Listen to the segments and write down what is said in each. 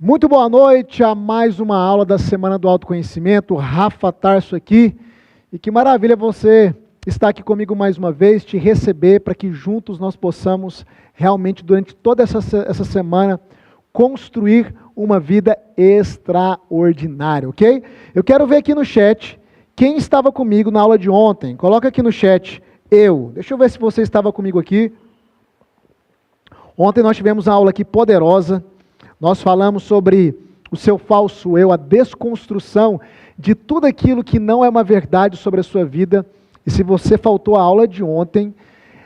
Muito boa noite a mais uma aula da Semana do Autoconhecimento. Rafa Tarso aqui. E que maravilha você estar aqui comigo mais uma vez, te receber para que juntos nós possamos realmente, durante toda essa semana, construir uma vida extraordinária, ok? Eu quero ver aqui no chat quem estava comigo na aula de ontem. Coloca aqui no chat, eu. Deixa eu ver se você estava comigo aqui. Ontem nós tivemos uma aula aqui poderosa. Nós falamos sobre o seu falso eu, a desconstrução de tudo aquilo que não é uma verdade sobre a sua vida. E se você faltou a aula de ontem,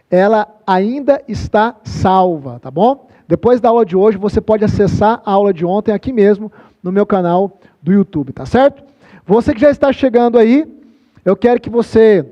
ela ainda está salva, tá bom? Depois da aula de hoje, você pode acessar a aula de ontem aqui mesmo, no meu canal do YouTube, tá certo? Você que já está chegando aí, eu quero que você,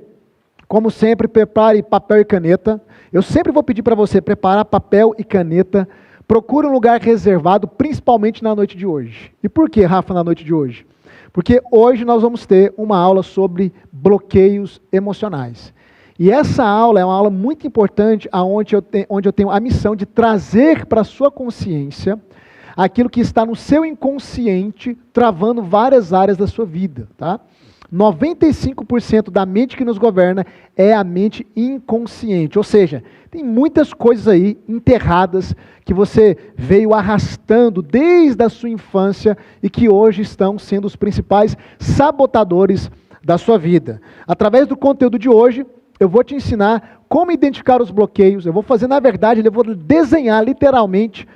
como sempre, prepare papel e caneta. Eu sempre vou pedir para você preparar papel e caneta. Procure um lugar reservado, principalmente na noite de hoje. E por que, Rafa, na noite de hoje? Porque hoje nós vamos ter uma aula sobre bloqueios emocionais. E essa aula é uma aula muito importante, onde eu tenho a missão de trazer para a sua consciência aquilo que está no seu inconsciente, travando várias áreas da sua vida, tá? 95% da mente que nos governa é a mente inconsciente, ou seja, tem muitas coisas aí enterradas que você veio arrastando desde a sua infância e que hoje estão sendo os principais sabotadores da sua vida. Através do conteúdo de hoje, eu vou te ensinar como identificar os bloqueios. Eu vou fazer, na verdade, eu vou desenhar literalmente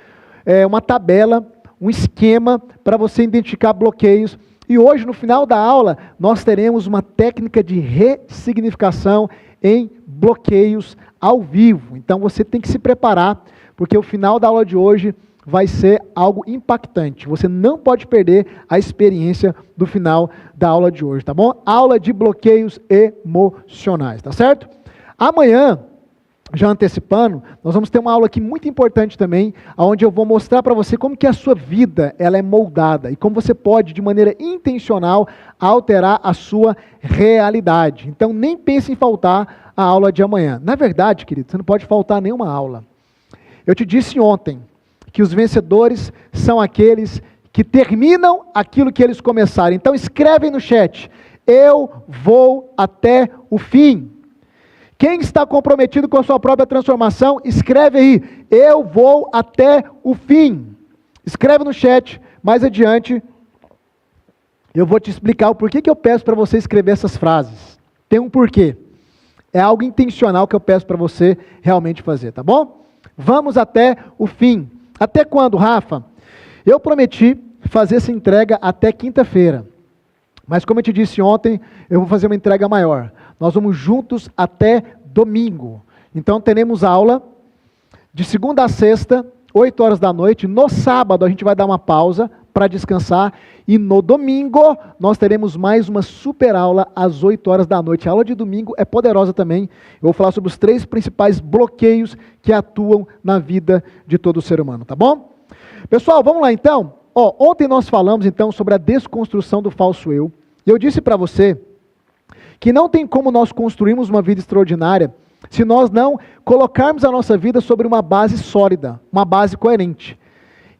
uma tabela, um esquema para você identificar bloqueios. E hoje, no final da aula, nós teremos uma técnica de ressignificação em bloqueios ao vivo. Então, você tem que se preparar, porque o final da aula de hoje vai ser algo impactante. Você não pode perder a experiência do final da aula de hoje, tá bom? Aula de bloqueios emocionais, tá certo? Amanhã, já antecipando, nós vamos ter uma aula aqui muito importante também, onde eu vou mostrar para você como que a sua vida ela é moldada e como você pode, de maneira intencional, alterar a sua realidade. Então, nem pense em faltar a aula de amanhã. Na verdade, querido, você não pode faltar nenhuma aula. Eu te disse ontem que os vencedores são aqueles que terminam aquilo que eles começaram. Então, escreve no chat, eu vou até o fim. Quem está comprometido com a sua própria transformação, escreve aí, eu vou até o fim. Escreve no chat, mais adiante, eu vou te explicar o porquê que eu peço para você escrever essas frases. Tem um porquê. É algo intencional que eu peço para você realmente fazer, tá bom? Vamos até o fim. Até quando, Rafa? Eu prometi fazer essa entrega até quinta-feira. Mas como eu te disse ontem, eu vou fazer uma entrega maior. Nós vamos juntos até domingo. Então teremos aula de segunda a sexta, 8 horas da noite. No sábado a gente vai dar uma pausa para descansar. E no domingo nós teremos mais uma super aula às 8 horas da noite. A aula de domingo é poderosa também. Eu vou falar sobre os 3 principais bloqueios que atuam na vida de todo ser humano, tá bom? Pessoal, vamos lá então. Ontem nós falamos então sobre a desconstrução do falso eu. E eu disse para você que não tem como nós construirmos uma vida extraordinária se nós não colocarmos a nossa vida sobre uma base sólida, uma base coerente.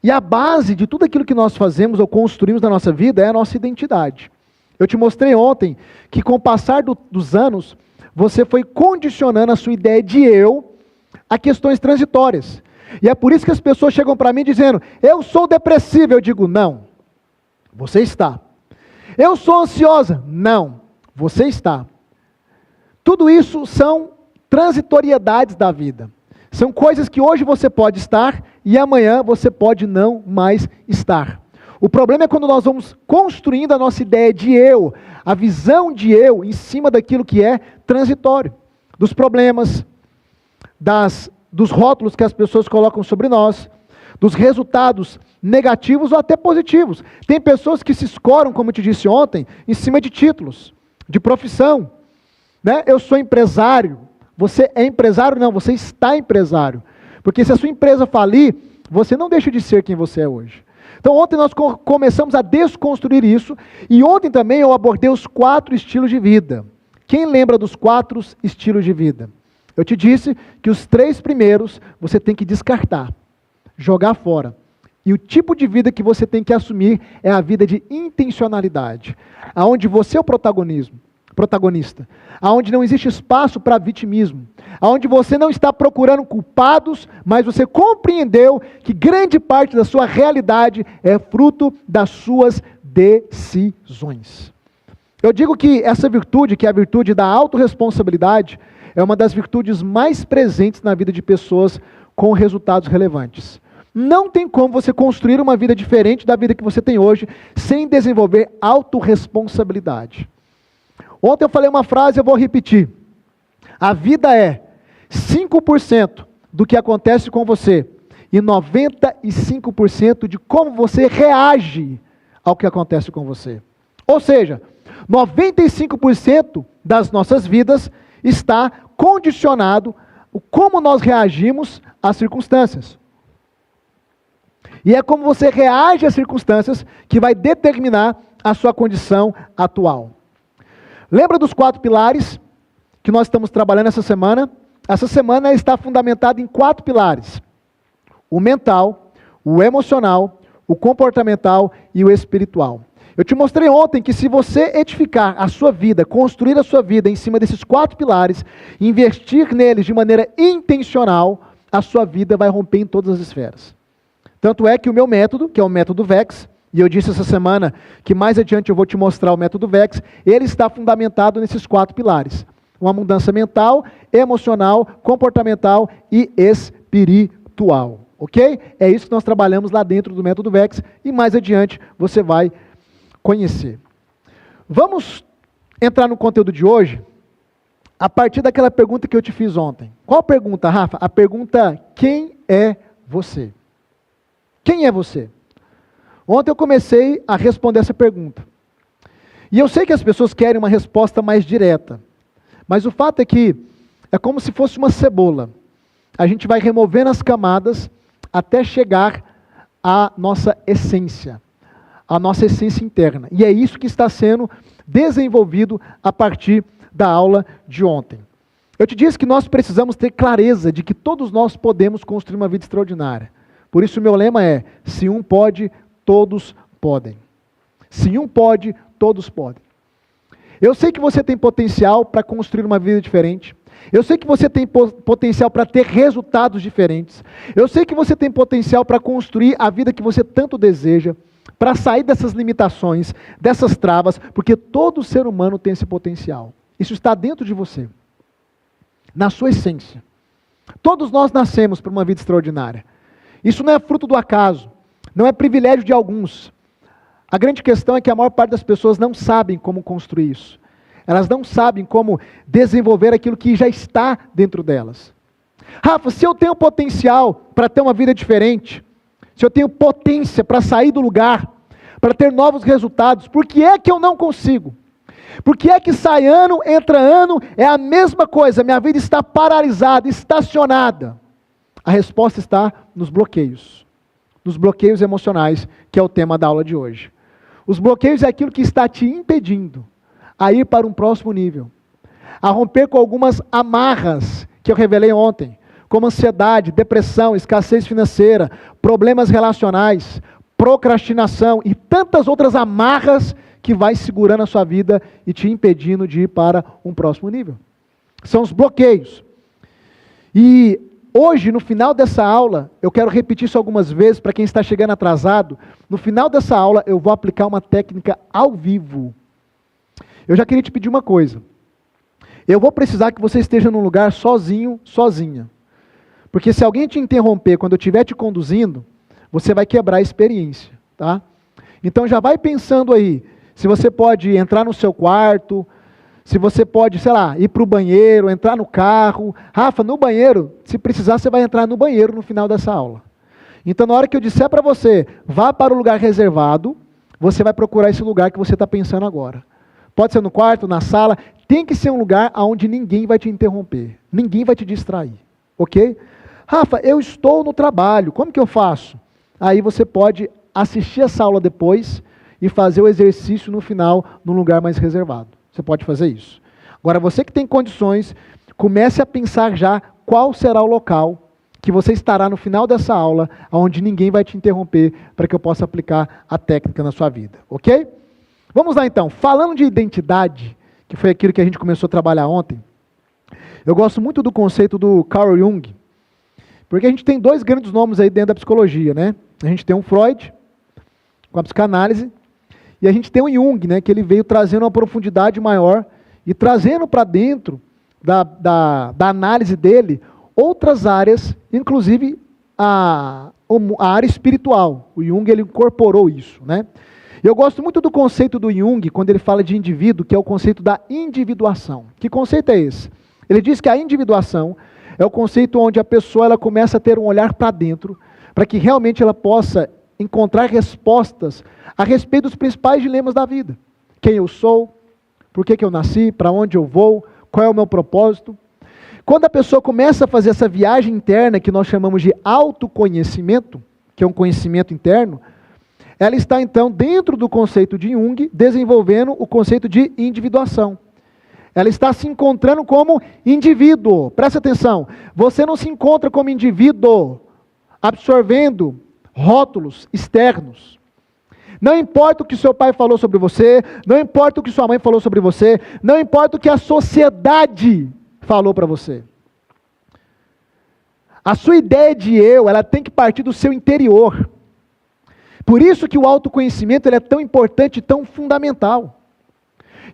E a base de tudo aquilo que nós fazemos ou construímos na nossa vida é a nossa identidade. Eu te mostrei ontem que com o passar dos anos, você foi condicionando a sua ideia de eu a questões transitórias. E é por isso que as pessoas chegam para mim dizendo, eu sou depressiva. Eu digo, não, você está. Eu sou ansiosa. Não, você está. Tudo isso são transitoriedades da vida. São coisas que hoje você pode estar e amanhã você pode não mais estar. O problema é quando nós vamos construindo a nossa ideia de eu, a visão de eu em cima daquilo que é transitório. Dos problemas, dos rótulos que as pessoas colocam sobre nós, dos resultados negativos ou até positivos. Tem pessoas que se escoram, como eu te disse ontem, em cima de títulos, de profissão. Né? Eu sou empresário. Você é empresário? Não, você está empresário. Porque se a sua empresa falir, você não deixa de ser quem você é hoje. Então ontem nós começamos a desconstruir isso, e ontem também eu abordei os 4 estilos de vida. Quem lembra dos 4 estilos de vida? Eu te disse que os 3 primeiros você tem que descartar, jogar fora. E o tipo de vida que você tem que assumir é a vida de intencionalidade, aonde você é o protagonista, aonde não existe espaço para vitimismo, aonde você não está procurando culpados, mas você compreendeu que grande parte da sua realidade é fruto das suas decisões. Eu digo que essa virtude, que é a virtude da autorresponsabilidade, é uma das virtudes mais presentes na vida de pessoas com resultados relevantes. Não tem como você construir uma vida diferente da vida que você tem hoje sem desenvolver autorresponsabilidade. Ontem eu falei uma frase, eu vou repetir. A vida é 5% do que acontece com você e 95% de como você reage ao que acontece com você. Ou seja, 95% das nossas vidas está condicionado o como nós reagimos às circunstâncias. E é como você reage às circunstâncias que vai determinar a sua condição atual. Lembra dos 4 pilares que nós estamos trabalhando essa semana? Essa semana está fundamentada em 4 pilares: o mental, o emocional, o comportamental e o espiritual. Eu te mostrei ontem que se você edificar a sua vida, construir a sua vida em cima desses 4 pilares, investir neles de maneira intencional, a sua vida vai romper em todas as esferas. Tanto é que o meu método, que é o método VEX, e eu disse essa semana que mais adiante eu vou te mostrar o método VEX, ele está fundamentado nesses 4 pilares: uma mudança mental, emocional, comportamental e espiritual. Ok? É isso que nós trabalhamos lá dentro do método VEX, e mais adiante você vai conhecer. Vamos entrar no conteúdo de hoje a partir daquela pergunta que eu te fiz ontem. Qual pergunta, Rafa? A pergunta: quem é você? Quem é você? Ontem eu comecei a responder essa pergunta. E eu sei que as pessoas querem uma resposta mais direta, mas o fato é que é como se fosse uma cebola. A gente vai removendo as camadas até chegar à nossa essência interna. E é isso que está sendo desenvolvido a partir da aula de ontem. Eu te disse que nós precisamos ter clareza de que todos nós podemos construir uma vida extraordinária. Por isso o meu lema é: se um pode, todos podem. Se um pode, todos podem. Eu sei que você tem potencial para construir uma vida diferente. Eu sei que você tem potencial para ter resultados diferentes. Eu sei que você tem potencial para construir a vida que você tanto deseja, para sair dessas limitações, dessas travas, porque todo ser humano tem esse potencial. Isso está dentro de você, na sua essência. Todos nós nascemos para uma vida extraordinária. Isso não é fruto do acaso, não é privilégio de alguns. A grande questão é que a maior parte das pessoas não sabem como construir isso. Elas não sabem como desenvolver aquilo que já está dentro delas. Rafa, se eu tenho potencial para ter uma vida diferente, se eu tenho potência para sair do lugar, para ter novos resultados, por que é que eu não consigo? Por que é que sai ano, entra ano, é a mesma coisa, minha vida está paralisada, estacionada? A resposta está nos bloqueios emocionais, que é o tema da aula de hoje. Os bloqueios é aquilo que está te impedindo a ir para um próximo nível, a romper com algumas amarras que eu revelei ontem, como ansiedade, depressão, escassez financeira, problemas relacionais, procrastinação e tantas outras amarras que vai segurando a sua vida e te impedindo de ir para um próximo nível. São os bloqueios. E hoje, no final dessa aula, eu quero repetir isso algumas vezes para quem está chegando atrasado. No final dessa aula, eu vou aplicar uma técnica ao vivo. Eu já queria te pedir uma coisa. Eu vou precisar que você esteja num lugar sozinho, sozinha. Porque se alguém te interromper quando eu estiver te conduzindo, você vai quebrar a experiência, tá? Então já vai pensando aí, se você pode entrar no seu quarto, se você pode, sei lá, ir para o banheiro, entrar no carro. Rafa, no banheiro, se precisar, você vai entrar no banheiro no final dessa aula. Então, na hora que eu disser para você, vá para o lugar reservado, você vai procurar esse lugar que você está pensando agora. Pode ser no quarto, na sala, tem que ser um lugar onde ninguém vai te interromper, ninguém vai te distrair, ok? Rafa, eu estou no trabalho, como que eu faço? Aí você pode assistir essa aula depois e fazer o exercício no final, num lugar mais reservado. Você pode fazer isso. Agora, você que tem condições, comece a pensar já qual será o local que você estará no final dessa aula, onde ninguém vai te interromper, para que eu possa aplicar a técnica na sua vida, ok? Vamos lá então, falando de identidade, que foi aquilo que a gente começou a trabalhar ontem, eu gosto muito do conceito do Carl Jung, porque a gente tem dois grandes nomes aí dentro da psicologia, né? A gente tem um Freud, com a psicanálise, e a gente tem o Jung, né, que ele veio trazendo uma profundidade maior, e trazendo para dentro da análise dele, outras áreas, inclusive a área espiritual. O Jung ele incorporou isso, né? Eu gosto muito do conceito do Jung, quando ele fala de indivíduo, que é o conceito da individuação. Que conceito é esse? Ele diz que a individuação é o conceito onde a pessoa ela começa a ter um olhar para dentro, para que realmente ela possa encontrar respostas a respeito dos principais dilemas da vida. Quem eu sou, por que eu nasci, para onde eu vou, qual é o meu propósito. Quando a pessoa começa a fazer essa viagem interna, que nós chamamos de autoconhecimento, que é um conhecimento interno, ela está então dentro do conceito de Jung, desenvolvendo o conceito de individuação. Ela está se encontrando como indivíduo. Presta atenção, você não se encontra como indivíduo absorvendo rótulos externos. Não importa o que seu pai falou sobre você, não importa o que sua mãe falou sobre você, não importa o que a sociedade falou para você. A sua ideia de eu, ela tem que partir do seu interior. Por isso que o autoconhecimento ele é tão importante e tão fundamental.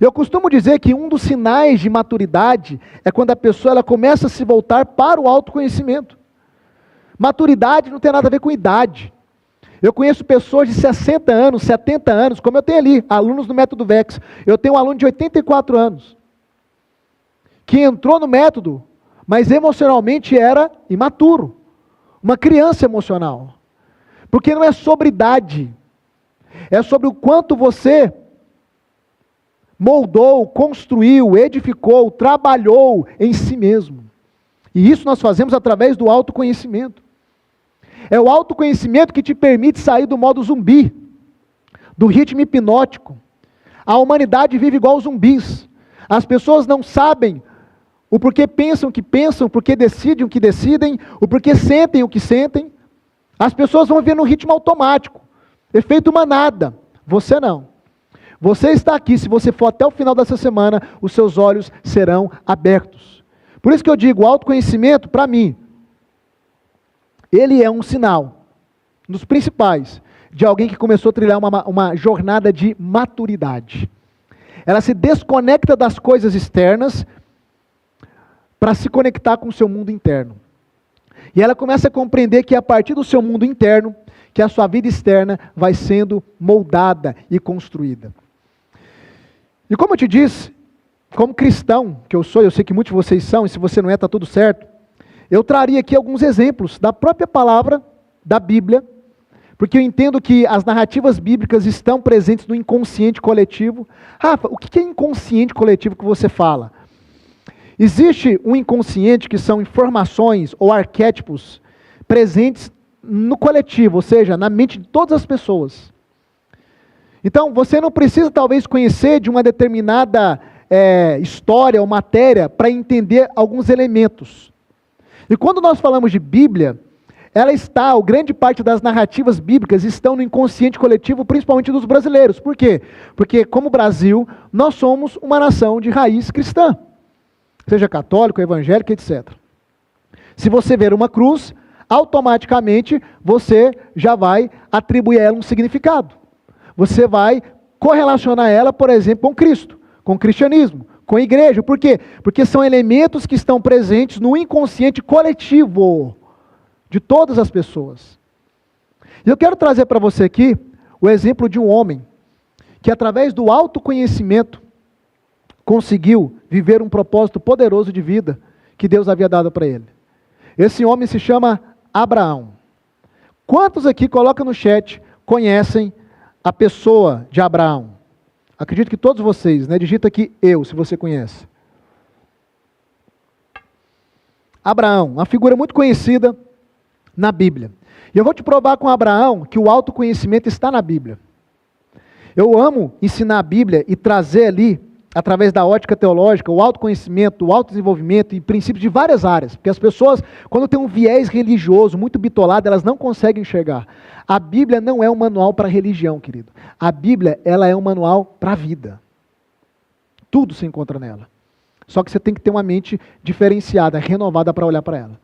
Eu costumo dizer que um dos sinais de maturidade é quando a pessoa ela começa a se voltar para o autoconhecimento. Maturidade não tem nada a ver com idade. Eu conheço pessoas de 60 anos, 70 anos, como eu tenho ali, alunos do método VEX. Eu tenho um aluno de 84 anos, que entrou no método, mas emocionalmente era imaturo. Uma criança emocional. Porque não é sobre idade. É sobre o quanto você moldou, construiu, edificou, trabalhou em si mesmo. E isso nós fazemos através do autoconhecimento. É o autoconhecimento que te permite sair do modo zumbi, do ritmo hipnótico. A humanidade vive igual zumbis. As pessoas não sabem o porquê pensam o que pensam, o porquê decidem o que decidem, o porquê sentem o que sentem. As pessoas vão viver no ritmo automático, efeito manada. Você não. Você está aqui, se você for até o final dessa semana, os seus olhos serão abertos. Por isso que eu digo, o autoconhecimento, para mim, ele é um sinal, dos principais, de alguém que começou a trilhar uma jornada de maturidade. Ela se desconecta das coisas externas para se conectar com o seu mundo interno. E ela começa a compreender que a partir do seu mundo interno, que a sua vida externa vai sendo moldada e construída. E como eu te disse, como cristão que eu sou, eu sei que muitos de vocês são, e se você não é, está tudo certo, eu traria aqui alguns exemplos da própria palavra da Bíblia, porque eu entendo que as narrativas bíblicas estão presentes no inconsciente coletivo. Rafa, o que é inconsciente coletivo que você fala? Existe um inconsciente que são informações ou arquétipos presentes no coletivo, ou seja, na mente de todas as pessoas. Então, você não precisa talvez conhecer de uma determinada história ou matéria para entender alguns elementos. E quando nós falamos de Bíblia, grande parte das narrativas bíblicas estão no inconsciente coletivo, principalmente dos brasileiros. Por quê? Porque como Brasil, nós somos uma nação de raiz cristã. Seja católico, evangélico, etc. Se você ver uma cruz, automaticamente você já vai atribuir a ela um significado. Você vai correlacionar ela, por exemplo, com Cristo, com o cristianismo, com a igreja. Por quê? Porque são elementos que estão presentes no inconsciente coletivo de todas as pessoas. E eu quero trazer para você aqui o exemplo de um homem que, através do autoconhecimento, conseguiu viver um propósito poderoso de vida que Deus havia dado para ele. Esse homem se chama Abraão. Quantos aqui, coloca no chat, conhecem a pessoa de Abraão? Acredito que todos vocês, né? Digita aqui eu, se você conhece. Abraão, uma figura muito conhecida na Bíblia. E eu vou te provar com Abraão que o autoconhecimento está na Bíblia. Eu amo ensinar a Bíblia e trazer ali através da ótica teológica, o autoconhecimento, o autodesenvolvimento e princípios de várias áreas. Porque as pessoas, quando têm um viés religioso muito bitolado, elas não conseguem enxergar. A Bíblia não é um manual para religião, querido. A Bíblia, ela é um manual para a vida. Tudo se encontra nela. Só que você tem que ter uma mente diferenciada, renovada para olhar para ela.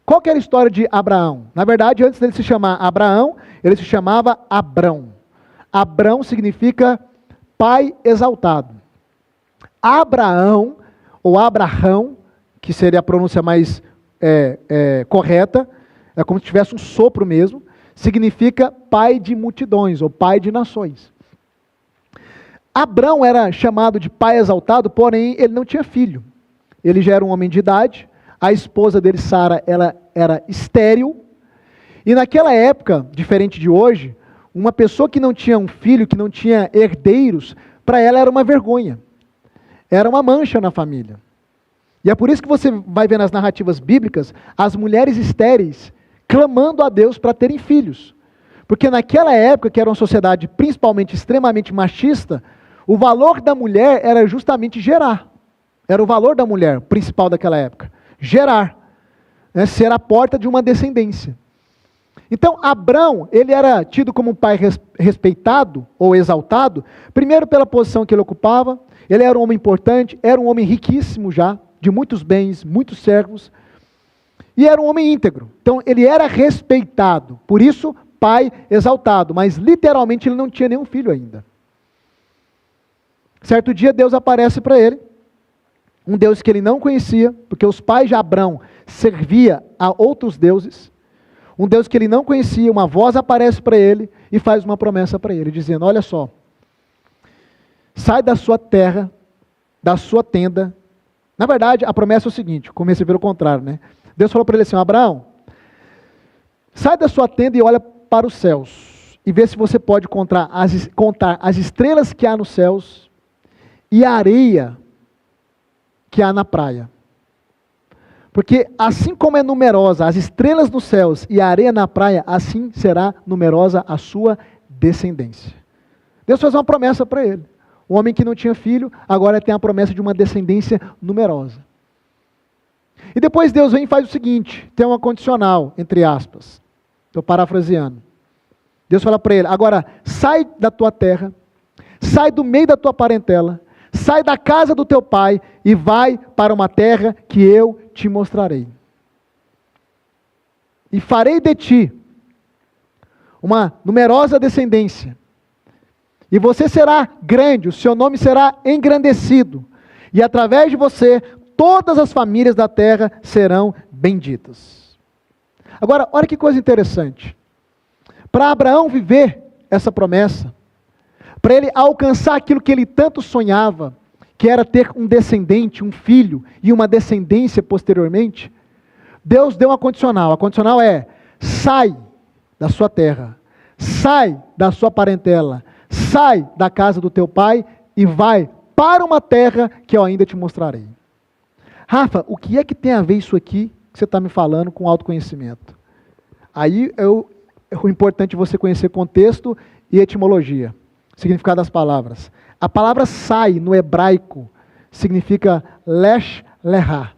Qual que era a história de Abraão? Na verdade, antes dele se chamar Abraão, ele se chamava Abrão. Abrão significa pai exaltado. Abraão, ou Abrahão, que seria a pronúncia mais correta, é como se tivesse um sopro mesmo, significa pai de multidões, ou pai de nações. Abrão era chamado de pai exaltado, porém ele não tinha filho. Ele já era um homem de idade, a esposa dele, Sara, ela era estéril, e naquela época, diferente de hoje, uma pessoa que não tinha um filho, que não tinha herdeiros, para ela era uma vergonha, era uma mancha na família. E é por isso que você vai ver nas narrativas bíblicas, as mulheres estéreis clamando a Deus para terem filhos. Porque naquela época, que era uma sociedade principalmente extremamente machista, o valor da mulher era justamente gerar. Era o valor da mulher principal daquela época. Gerar. Ser a porta de uma descendência. Então, Abrão, ele era tido como um pai respeitado ou exaltado, primeiro pela posição que ele ocupava, ele era um homem importante, era um homem riquíssimo já, de muitos bens, muitos servos, e era um homem íntegro. Então, ele era respeitado, por isso, pai exaltado, mas literalmente ele não tinha nenhum filho ainda. Certo dia, Deus aparece para ele, um Deus que ele não conhecia, porque os pais de Abrão serviam a outros deuses, um Deus que ele não conhecia, uma voz aparece para ele e faz uma promessa para ele, dizendo, olha só, sai da sua terra, da sua tenda. Na verdade, a promessa é o seguinte, comecei pelo contrário, né? Deus falou para ele assim, Abraão, sai da sua tenda e olha para os céus, e vê se você pode contar as estrelas que há nos céus, e a areia que há na praia. Porque assim como é numerosa as estrelas nos céus e a areia na praia, assim será numerosa a sua descendência. Deus fez uma promessa para ele. Um homem que não tinha filho, agora tem a promessa de uma descendência numerosa. E depois Deus vem e faz o seguinte, tem uma condicional, entre aspas. Estou parafraseando. Deus fala para ele, agora sai da tua terra, sai do meio da tua parentela, sai da casa do teu pai e vai para uma terra que eu te mostrarei. E farei de ti uma numerosa descendência. E você será grande, o seu nome será engrandecido. E através de você, todas as famílias da terra serão benditas. Agora, olha que coisa interessante. Para Abraão viver essa promessa, para ele alcançar aquilo que ele tanto sonhava, que era ter um descendente, um filho e uma descendência posteriormente, Deus deu uma condicional. A condicional é, sai da sua terra, sai da sua parentela, sai da casa do teu pai e vai para uma terra que eu ainda te mostrarei. Rafa, o que é que tem a ver isso aqui que você está me falando com autoconhecimento? Aí é o importante você conhecer contexto e etimologia. Significado das palavras. A palavra sai no hebraico significa lesh lehá.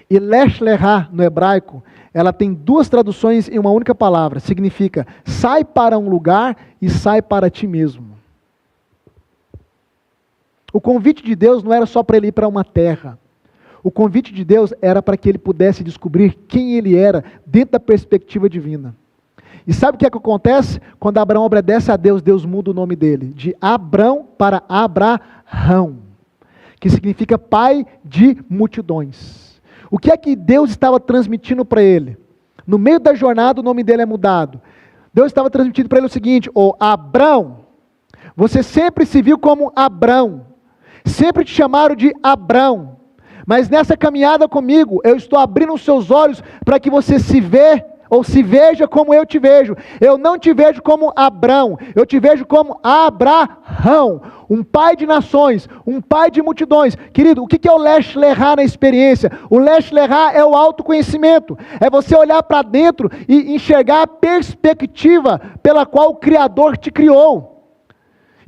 E lesh lehá no hebraico, ela tem duas traduções em uma única palavra. Significa sai para um lugar e sai para ti mesmo. O convite de Deus não era só para ele ir para uma terra. O convite de Deus era para que ele pudesse descobrir quem ele era dentro da perspectiva divina. E sabe o que é que acontece? Quando Abraão obedece a Deus, Deus muda o nome dele, de Abrão para Abrahão, que significa pai de multidões. O que é que Deus estava transmitindo para ele? No meio da jornada o nome dele é mudado. Deus estava transmitindo para ele o seguinte, Abrão, você sempre se viu como Abrão, sempre te chamaram de Abrão, mas nessa caminhada comigo, eu estou abrindo os seus olhos para que você se veja como eu te vejo. Eu não te vejo como Abrão, eu te vejo como Abrahão, um pai de nações, um pai de multidões. Querido, o que é o lesh lehá na experiência? O lesh lehá é o autoconhecimento, é você olhar para dentro e enxergar a perspectiva pela qual o Criador te criou.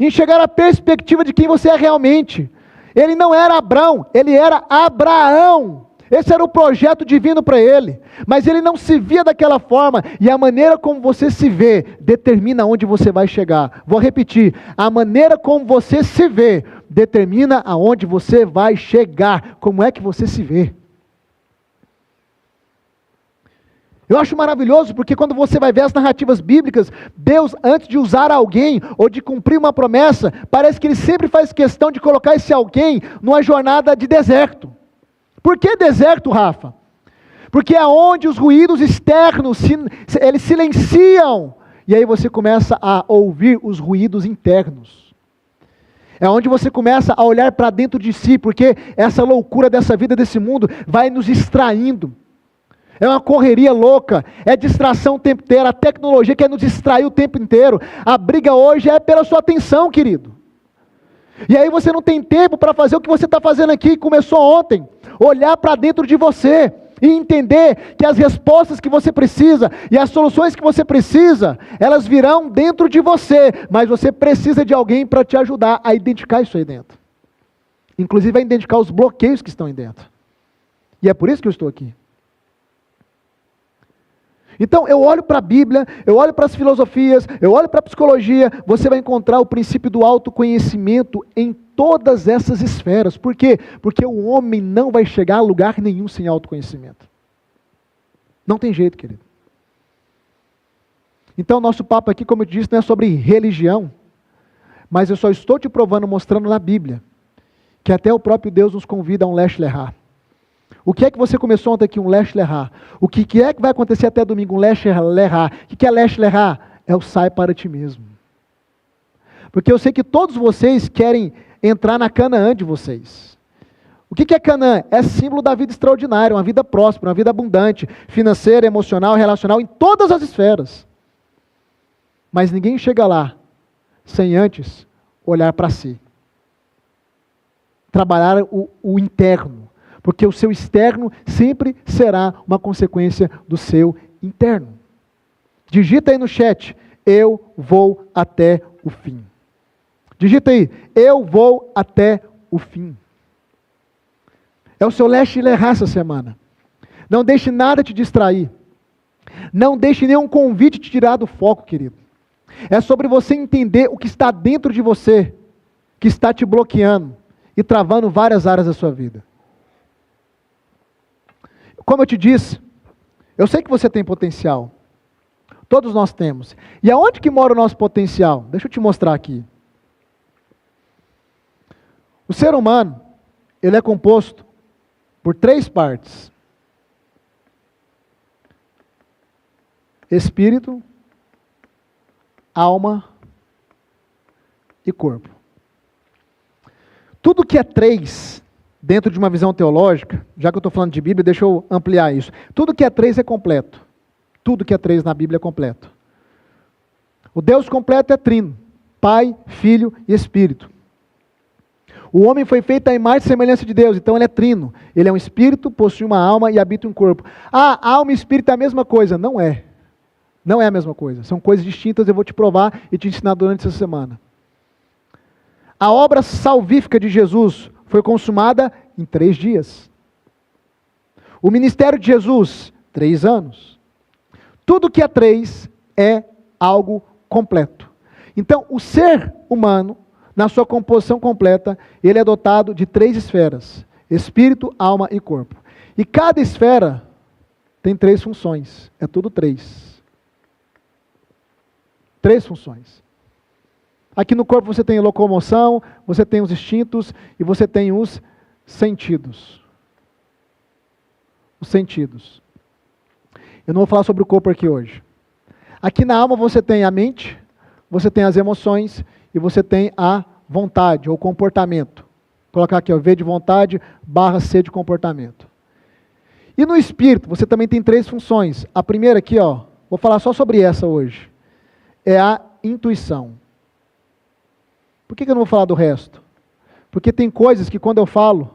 enxergar a perspectiva de quem você é realmente. Ele não era Abrão, ele era Abraão. Esse era o projeto divino para ele, mas ele não se via daquela forma, e a maneira como você se vê determina onde você vai chegar. Vou repetir, a maneira como você se vê determina aonde você vai chegar. Como é que você se vê? Eu acho maravilhoso porque quando você vai ver as narrativas bíblicas, Deus, antes de usar alguém ou de cumprir uma promessa, parece que Ele sempre faz questão de colocar esse alguém numa jornada de deserto. Por que deserto, Rafa? Porque é onde os ruídos externos, eles silenciam, e aí você começa a ouvir os ruídos internos. É onde você começa a olhar para dentro de si, porque essa loucura dessa vida, desse mundo, vai nos distraindo. É uma correria louca, é distração o tempo inteiro, a tecnologia quer nos distrair o tempo inteiro. A briga hoje é pela sua atenção, querido. E aí você não tem tempo para fazer o que você está fazendo aqui, começou ontem. Olhar para dentro de você e entender que as respostas que você precisa e as soluções que você precisa, elas virão dentro de você, mas você precisa de alguém para te ajudar a identificar isso aí dentro. Inclusive a identificar os bloqueios que estão aí dentro. E é por isso que eu estou aqui. Então eu olho para a Bíblia, eu olho para as filosofias, eu olho para a psicologia, você vai encontrar o princípio do autoconhecimento em todas essas esferas. Por quê? Porque o homem não vai chegar a lugar nenhum sem autoconhecimento. Não tem jeito, querido. Então nosso papo aqui, como eu disse, não é sobre religião, mas eu só estou te provando, mostrando na Bíblia, que até o próprio Deus nos convida a um lech lechá. O que é que você começou ontem aqui? Um lech lechá. O que é que vai acontecer até domingo? Um lech lechá. O que é lech lechá? É o sai para ti mesmo. Porque eu sei que todos vocês querem entrar na Canaã de vocês. O que é Canaã? É símbolo da vida extraordinária, uma vida próspera, uma vida abundante, financeira, emocional, relacional, em todas as esferas. Mas ninguém chega lá sem antes olhar para si. Trabalhar o interno. Porque o seu externo sempre será uma consequência do seu interno. Digita aí no chat, eu vou até o fim. Digita aí, eu vou até o fim. É o seu lech lechá essa semana. Não deixe nada te distrair. Não deixe nenhum convite te tirar do foco, querido. É sobre você entender o que está dentro de você, que está te bloqueando e travando várias áreas da sua vida. Como eu te disse, eu sei que você tem potencial. Todos nós temos. E aonde que mora o nosso potencial? Deixa eu te mostrar aqui. O ser humano, ele é composto por 3 partes. Espírito, alma e corpo. Tudo que é 3... dentro de uma visão teológica, já que eu estou falando de Bíblia, deixa eu ampliar isso. Tudo que é 3 é completo. Tudo que é 3 na Bíblia é completo. O Deus completo é trino. Pai, Filho e Espírito. O homem foi feito à imagem e semelhança de Deus, então ele é trino. Ele é um espírito, possui uma alma e habita um corpo. Ah, alma e espírito é a mesma coisa. Não é. Não é a mesma coisa. São coisas distintas, eu vou te provar e te ensinar durante essa semana. A obra salvífica de Jesus foi consumada em 3 dias. O ministério de Jesus, 3 anos. Tudo que é 3 é algo completo. Então, o ser humano, na sua composição completa, ele é dotado de 3 esferas: espírito, alma e corpo. E cada esfera tem 3 funções. É tudo 3. 3 funções. Aqui no corpo você tem locomoção, você tem os instintos e você tem os sentidos. Os sentidos. Eu não vou falar sobre o corpo aqui hoje. Aqui na alma você tem a mente, você tem as emoções e você tem a vontade ou comportamento. Vou colocar aqui, ó, V de vontade / C de comportamento. E no espírito você também tem 3 funções. A primeira aqui, ó, vou falar só sobre essa hoje. É a intuição. Por que eu não vou falar do resto? Porque tem coisas que quando eu falo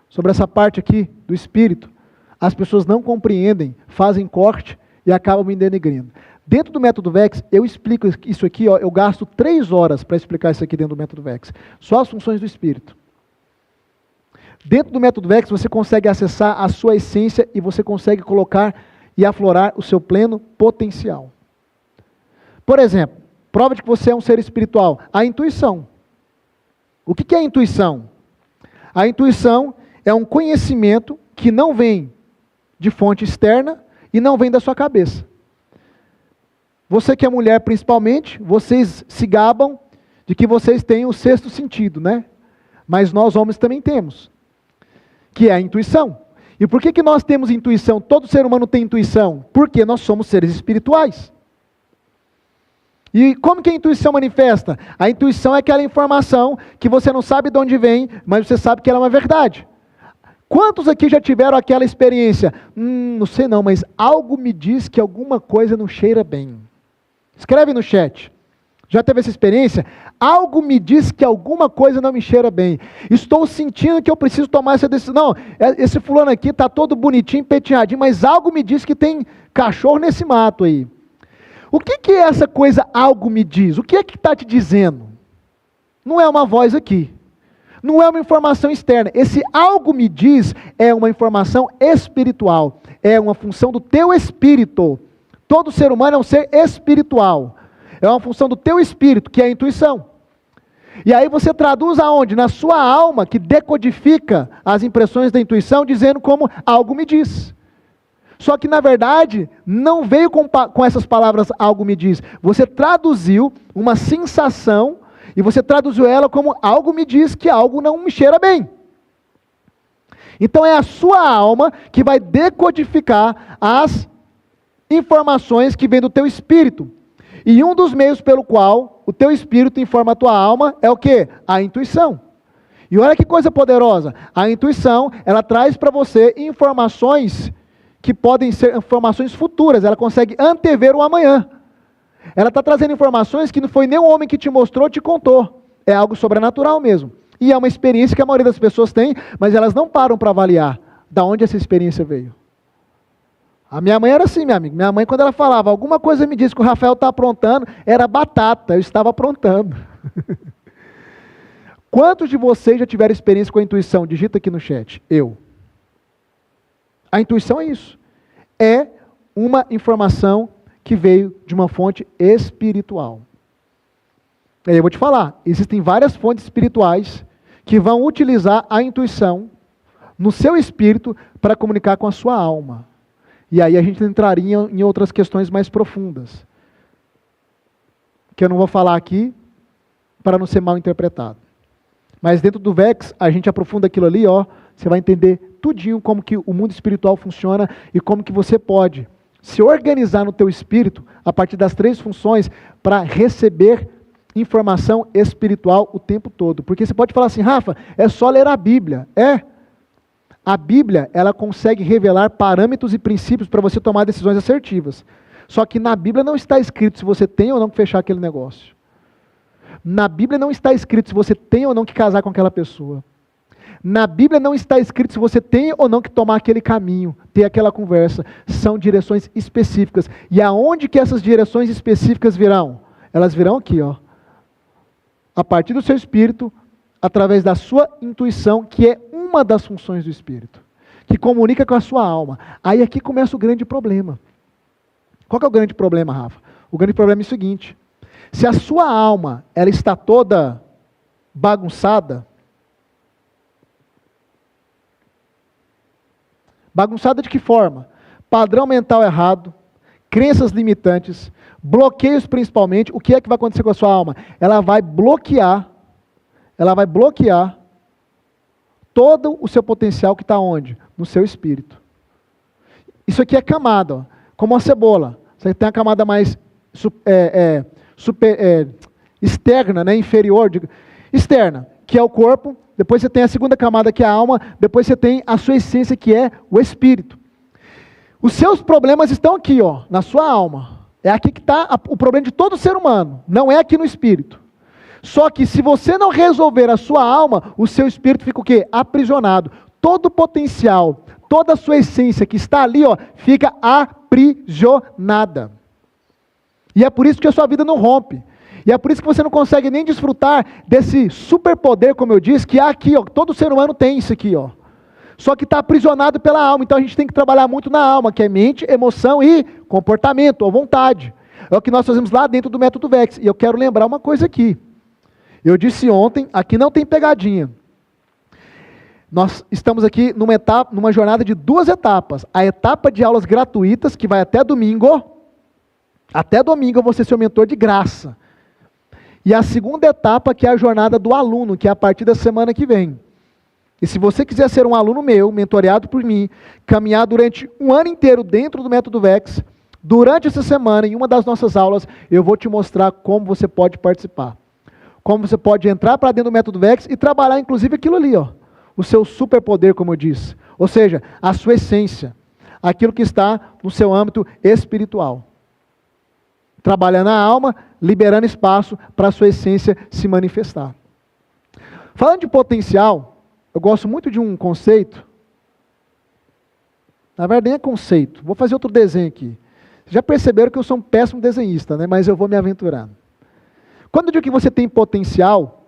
sobre essa parte aqui do espírito, as pessoas não compreendem, fazem corte e acabam me denegrindo. Dentro do método VEX, eu explico isso aqui, ó, eu gasto 3 horas para explicar isso aqui dentro do método VEX. Só as funções do Espírito. Dentro do método VEX, você consegue acessar a sua essência e você consegue colocar e aflorar o seu pleno potencial. Por exemplo, prova de que você é um ser espiritual, a intuição. O que é a intuição? A intuição é um conhecimento que não vem de fonte externa e não vem da sua cabeça. Você que é mulher principalmente, vocês se gabam de que vocês têm o sexto sentido, né? Mas nós homens também temos, que é a intuição. E por que nós temos intuição? Todo ser humano tem intuição? Porque nós somos seres espirituais. E como que a intuição manifesta? A intuição é aquela informação que você não sabe de onde vem, mas você sabe que ela é uma verdade. Quantos aqui já tiveram aquela experiência? Não sei não, mas algo me diz que alguma coisa não cheira bem. Escreve no chat. Já teve essa experiência? Algo me diz que alguma coisa não me cheira bem. Estou sentindo que eu preciso tomar essa decisão. Não, esse fulano aqui está todo bonitinho, petinhadinho, mas algo me diz que tem cachorro nesse mato aí. O que é essa coisa algo me diz? O que é que está te dizendo? Não é uma voz aqui. Não é uma informação externa. Esse algo me diz é uma informação espiritual. É uma função do teu espírito. Todo ser humano é um ser espiritual. É uma função do teu espírito, que é a intuição. E aí você traduz aonde? Na sua alma, que decodifica as impressões da intuição, dizendo como algo me diz. Só que, na verdade, não veio com essas palavras algo me diz. Você traduziu uma sensação e você traduziu ela como algo me diz que algo não me cheira bem. Então é a sua alma que vai decodificar as informações que vêm do teu espírito. E um dos meios pelo qual o teu espírito informa a tua alma é o quê? A intuição. E olha que coisa poderosa. A intuição, ela traz para você informações que podem ser informações futuras, ela consegue antever o amanhã. Ela está trazendo informações que não foi nem o homem que te mostrou, te contou. É algo sobrenatural mesmo. E é uma experiência que a maioria das pessoas tem, mas elas não param para avaliar da onde essa experiência veio. A minha mãe era assim, minha amiga. Minha mãe, quando ela falava, alguma coisa me disse que o Rafael está aprontando, era batata, eu estava aprontando. Quantos de vocês já tiveram experiência com a intuição? Digita aqui no chat. Eu. A intuição é isso. É uma informação que veio de uma fonte espiritual. E aí eu vou te falar, existem várias fontes espirituais que vão utilizar a intuição no seu espírito para comunicar com a sua alma. E aí a gente entraria em outras questões mais profundas, que eu não vou falar aqui para não ser mal interpretado. Mas dentro do VEX, a gente aprofunda aquilo ali, ó, você vai entender tudinho como que o mundo espiritual funciona e como que você pode se organizar no teu espírito a partir das 3 funções para receber informação espiritual o tempo todo. Porque você pode falar assim, Rafa, é só ler a Bíblia. A Bíblia, ela consegue revelar parâmetros e princípios para você tomar decisões assertivas. Só que na Bíblia não está escrito se você tem ou não que fechar aquele negócio. Na Bíblia não está escrito se você tem ou não que casar com aquela pessoa. Na Bíblia não está escrito se você tem ou não que tomar aquele caminho, ter aquela conversa. São direções específicas. E aonde que essas direções específicas virão? Elas virão aqui, ó. A partir do seu espírito, através da sua intuição, que é uma das funções do espírito, que comunica com a sua alma. Aí aqui começa o grande problema. Qual que é o grande problema, Rafa? O grande problema é o seguinte: se a sua alma ela está toda bagunçada, bagunçada de que forma? Padrão mental errado, crenças limitantes, bloqueios principalmente. O que é que vai acontecer com a sua alma? Ela vai bloquear todo o seu potencial que está onde? No seu espírito. Isso aqui é camada, ó, como uma cebola. Você tem a camada mais externa, né, inferior, externa, que é o corpo. Depois você tem a segunda camada, que é a alma. Depois você tem a sua essência, que é o espírito. Os seus problemas estão aqui, ó, na sua alma. É aqui que está o problema de todo ser humano. Não é aqui no espírito. Só que se você não resolver a sua alma, o seu espírito fica o quê? Aprisionado. Todo o potencial, toda a sua essência que está ali, ó, fica aprisionada. E é por isso que a sua vida não rompe. E é por isso que você não consegue nem desfrutar desse superpoder, como eu disse, que há aqui, ó, todo ser humano tem isso aqui, ó. Só que está aprisionado pela alma. Então a gente tem que trabalhar muito na alma, que é mente, emoção e comportamento, ou vontade. É o que nós fazemos lá dentro do método VEX. E eu quero lembrar uma coisa aqui. Eu disse ontem, aqui não tem pegadinha. Nós estamos aqui numa jornada de 2 etapas. A etapa de aulas gratuitas, que vai até domingo. Até domingo eu vou ser seu mentor de graça. E a segunda etapa, que é a jornada do aluno, que é a partir da semana que vem. E se você quiser ser um aluno meu, mentoreado por mim, caminhar durante um ano inteiro dentro do método VEX, durante essa semana, em uma das nossas aulas, eu vou te mostrar como você pode participar. Como você pode entrar para dentro do método VEX e trabalhar, inclusive, aquilo ali, ó, o seu superpoder, como eu disse. Ou seja, a sua essência. Aquilo que está no seu âmbito espiritual. Trabalhando a alma, liberando espaço para a sua essência se manifestar. Falando de potencial, eu gosto muito de um conceito. Na verdade, nem é conceito. Vou fazer outro desenho aqui. Já perceberam que eu sou um péssimo desenhista, né? Mas eu vou me aventurando. Quando eu digo que você tem potencial,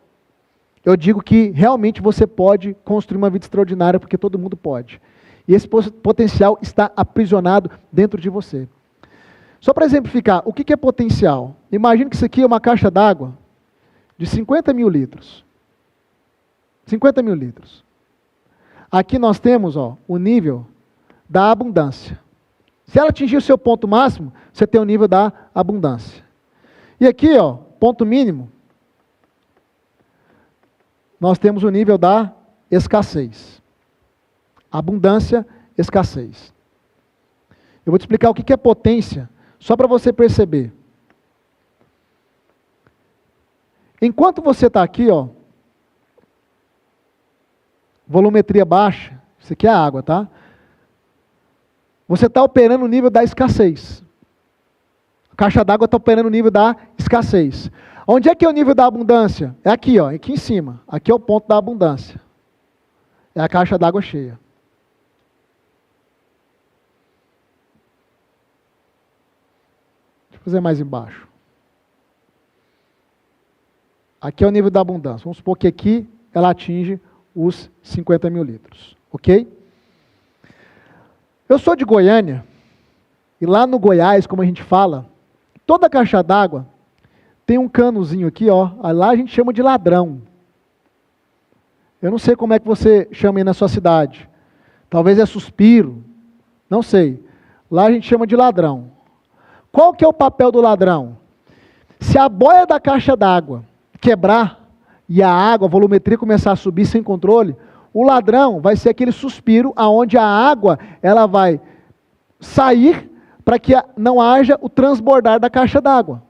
eu digo que realmente você pode construir uma vida extraordinária, porque todo mundo pode. E esse potencial está aprisionado dentro de você. Só para exemplificar, o que é potencial? Imagine que isso aqui é uma caixa d'água de 50 mil litros. 50 mil litros. Aqui nós temos, ó, o nível da abundância. Se ela atingir o seu ponto máximo, você tem o nível da abundância. E aqui, ó, ponto mínimo, nós temos o nível da escassez. Abundância, escassez. Eu vou te explicar o que é potência, só para você perceber. Enquanto você está aqui, ó, volumetria baixa, isso aqui é água, tá? Você está operando no nível da escassez. A caixa d'água está operando no nível da escassez. Onde é que é o nível da abundância? É aqui, ó, aqui em cima. Aqui é o ponto da abundância. É a caixa d'água cheia. Deixa eu fazer mais embaixo. Aqui é o nível da abundância. Vamos supor que aqui ela atinge os 50 mil litros. Ok? Eu sou de Goiânia, e lá no Goiás, como a gente fala, toda caixa d'água tem um canozinho aqui, ó. Lá a gente chama de ladrão. Eu não sei como é que você chama aí na sua cidade. Talvez é suspiro. Não sei. Lá a gente chama de ladrão. Qual que é o papel do ladrão? Se a boia da caixa d'água quebrar e a água, a volumetria começar a subir sem controle, o ladrão vai ser aquele suspiro aonde a água ela vai sair para que não haja o transbordar da caixa d'água.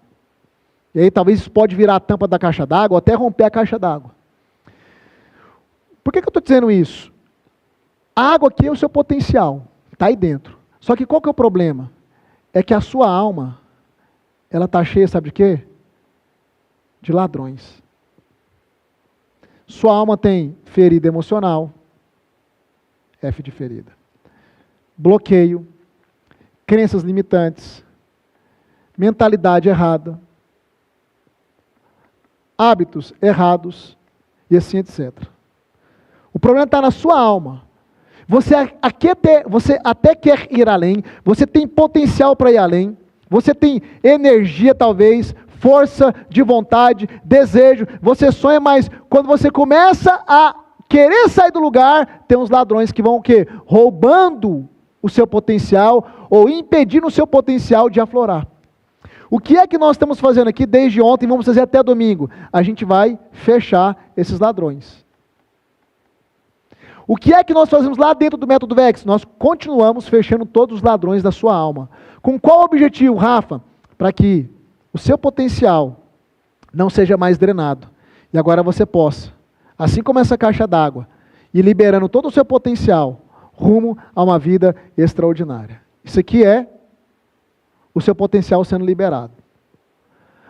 E aí talvez isso pode virar a tampa da caixa d'água ou até romper a caixa d'água. Por que eu estou dizendo isso? A água aqui é o seu potencial, está aí dentro. Só que qual que é o problema? É que a sua alma, ela está cheia, sabe de quê? De ladrões. Sua alma tem ferida emocional, F de ferida, bloqueio, crenças limitantes, mentalidade errada, hábitos errados e assim etc. O problema está na sua alma. Você até quer ir além, você tem potencial para ir além, você tem energia talvez, força de vontade, desejo, você sonha, mas quando você começa a querer sair do lugar, tem uns ladrões que vão o quê? Roubando o seu potencial ou impedindo o seu potencial de aflorar. O que é que nós estamos fazendo aqui desde ontem, vamos fazer até domingo? A gente vai fechar esses ladrões. O que é que nós fazemos lá dentro do método VEX? Nós continuamos fechando todos os ladrões da sua alma. Com qual objetivo, Rafa? Para que o seu potencial não seja mais drenado. E agora você possa, assim como essa caixa d'água, ir liberando todo o seu potencial rumo a uma vida extraordinária. Isso aqui é o seu potencial sendo liberado.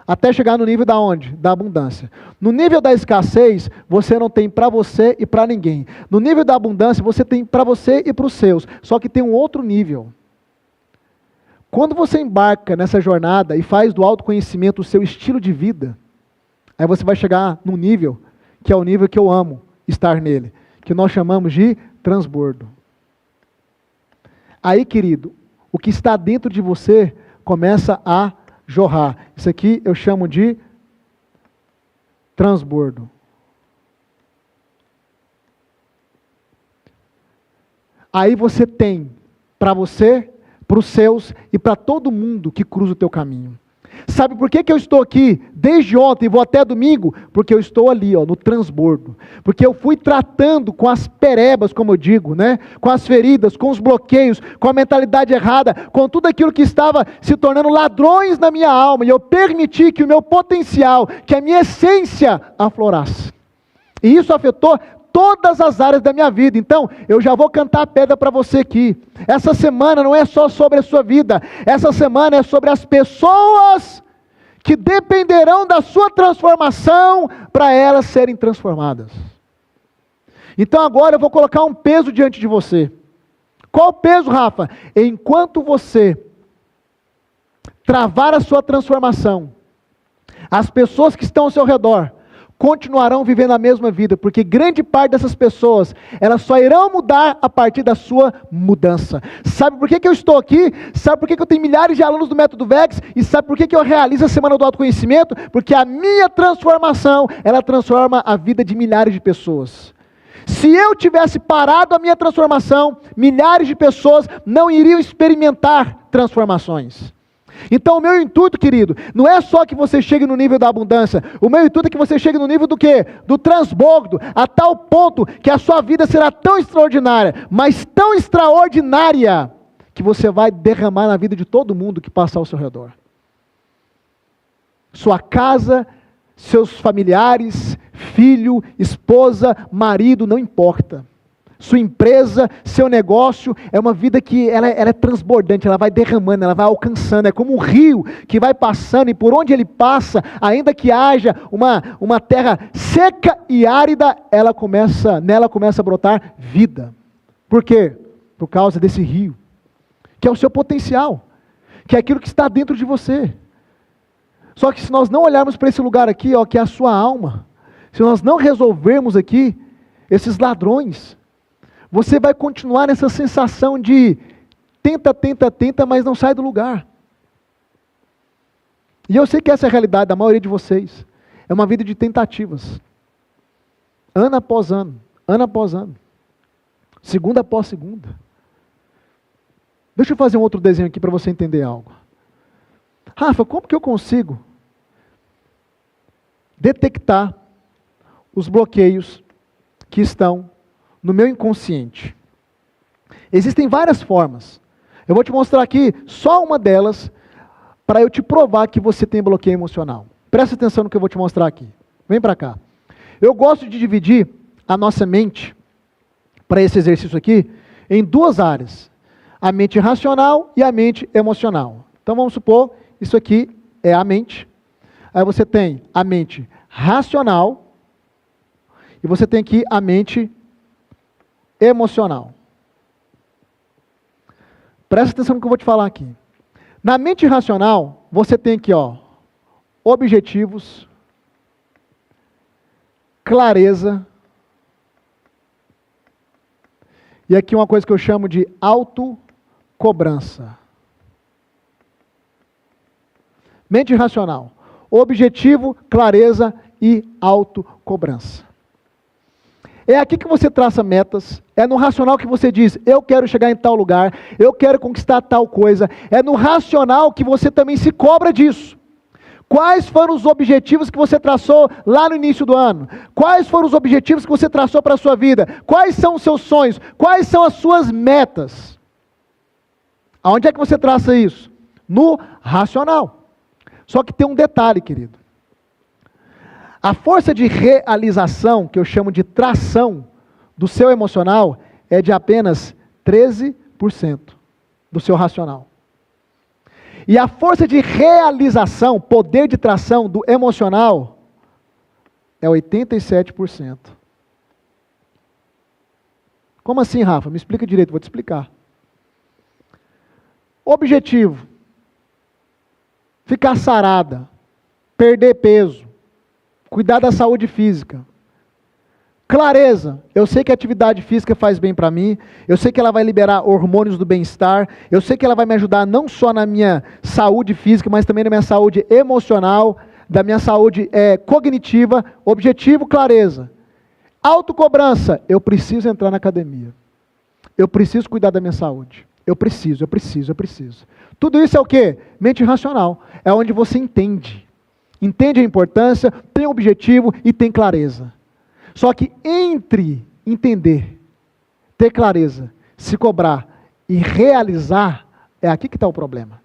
Até chegar no nível da onde? Da abundância. No nível da escassez, você não tem para você e para ninguém. No nível da abundância, você tem para você e para os seus. Só que tem um outro nível. Quando você embarca nessa jornada e faz do autoconhecimento o seu estilo de vida, aí você vai chegar num nível que é o nível que eu amo estar nele, que nós chamamos de transbordo. Aí, querido, o que está dentro de você começa a jorrar. Isso aqui eu chamo de transbordo. Aí você tem para você, para os seus e para todo mundo que cruza o teu caminho. Sabe por que eu estou aqui desde ontem e vou até domingo? Porque eu estou ali, no transbordo. Porque eu fui tratando com as perebas, como eu digo, né? Com as feridas, com os bloqueios, com a mentalidade errada, com tudo aquilo que estava se tornando ladrões na minha alma. E eu permiti que o meu potencial, que a minha essência aflorasse. E isso afetou todas as áreas da minha vida. Então, eu já vou cantar a pedra para você aqui. Essa semana não é só sobre a sua vida. Essa semana é sobre as pessoas que dependerão da sua transformação para elas serem transformadas. Então agora eu vou colocar um peso diante de você. Qual o peso, Rafa? Enquanto você travar a sua transformação, as pessoas que estão ao seu redor continuarão vivendo a mesma vida, porque grande parte dessas pessoas, elas só irão mudar a partir da sua mudança. Sabe por que eu estou aqui? Sabe por que eu tenho milhares de alunos do Método Vex? E sabe por que eu realizo a Semana do Autoconhecimento? Porque a minha transformação, ela transforma a vida de milhares de pessoas. Se eu tivesse parado a minha transformação, milhares de pessoas não iriam experimentar transformações. Então o meu intuito, querido, não é só que você chegue no nível da abundância. O meu intuito é que você chegue no nível do quê? Do transbordo, a tal ponto que a sua vida será tão extraordinária, mas tão extraordinária, que você vai derramar na vida de todo mundo que passar ao seu redor. Sua casa, seus familiares, filho, esposa, marido, não importa. Sua empresa, seu negócio, é uma vida que ela é transbordante, ela vai derramando, ela vai alcançando, é como um rio que vai passando, e por onde ele passa, ainda que haja uma terra seca e árida, nela começa a brotar vida. Por quê? Por causa desse rio, que é o seu potencial, que é aquilo que está dentro de você. Só que se nós não olharmos para esse lugar aqui, que é a sua alma, se nós não resolvermos aqui esses ladrões, você vai continuar nessa sensação de tenta, mas não sai do lugar. E eu sei que essa é a realidade da maioria de vocês. É uma vida de tentativas. Ano após ano, segunda após segunda. Deixa eu fazer um outro desenho aqui para você entender algo. Rafa, como que eu consigo detectar os bloqueios que estão no meu inconsciente? Existem várias formas. Eu vou te mostrar aqui só uma delas para eu te provar que você tem bloqueio emocional. Presta atenção no que eu vou te mostrar aqui. Vem para cá. Eu gosto de dividir a nossa mente, para esse exercício aqui, em duas áreas. A mente racional e a mente emocional. Então vamos supor, isso aqui é a mente. Aí você tem a mente racional e você tem aqui a mente emocional. Presta atenção no que eu vou te falar aqui. Na mente racional, você tem aqui, objetivos, clareza, e aqui uma coisa que eu chamo de autocobrança. Mente racional, objetivo, clareza e autocobrança. É aqui que você traça metas, é no racional que você diz, eu quero chegar em tal lugar, eu quero conquistar tal coisa, é no racional que você também se cobra disso. Quais foram os objetivos que você traçou lá no início do ano? Quais foram os objetivos que você traçou para a sua vida? Quais são os seus sonhos? Quais são as suas metas? Aonde é que você traça isso? No racional. Só que tem um detalhe, querido. A força de realização, que eu chamo de tração, do seu emocional, é de apenas 13% do seu racional. E a força de realização, poder de tração do emocional, é 87%. Como assim, Rafa? Me explica direito, vou te explicar. Objetivo. ficar sarada, perder peso, cuidar da saúde física. Clareza, eu sei que a atividade física faz bem para mim, eu sei que ela vai liberar hormônios do bem-estar, eu sei que ela vai me ajudar não só na minha saúde física, mas também na minha saúde emocional, da minha saúde cognitiva. Objetivo, clareza. Autocobrança, eu preciso entrar na academia, eu preciso cuidar da minha saúde, eu preciso. Tudo isso é o quê? Mente racional, é onde você entende a importância, tem objetivo e tem clareza. Só que entre entender, ter clareza, se cobrar e realizar, é aqui que está o problema.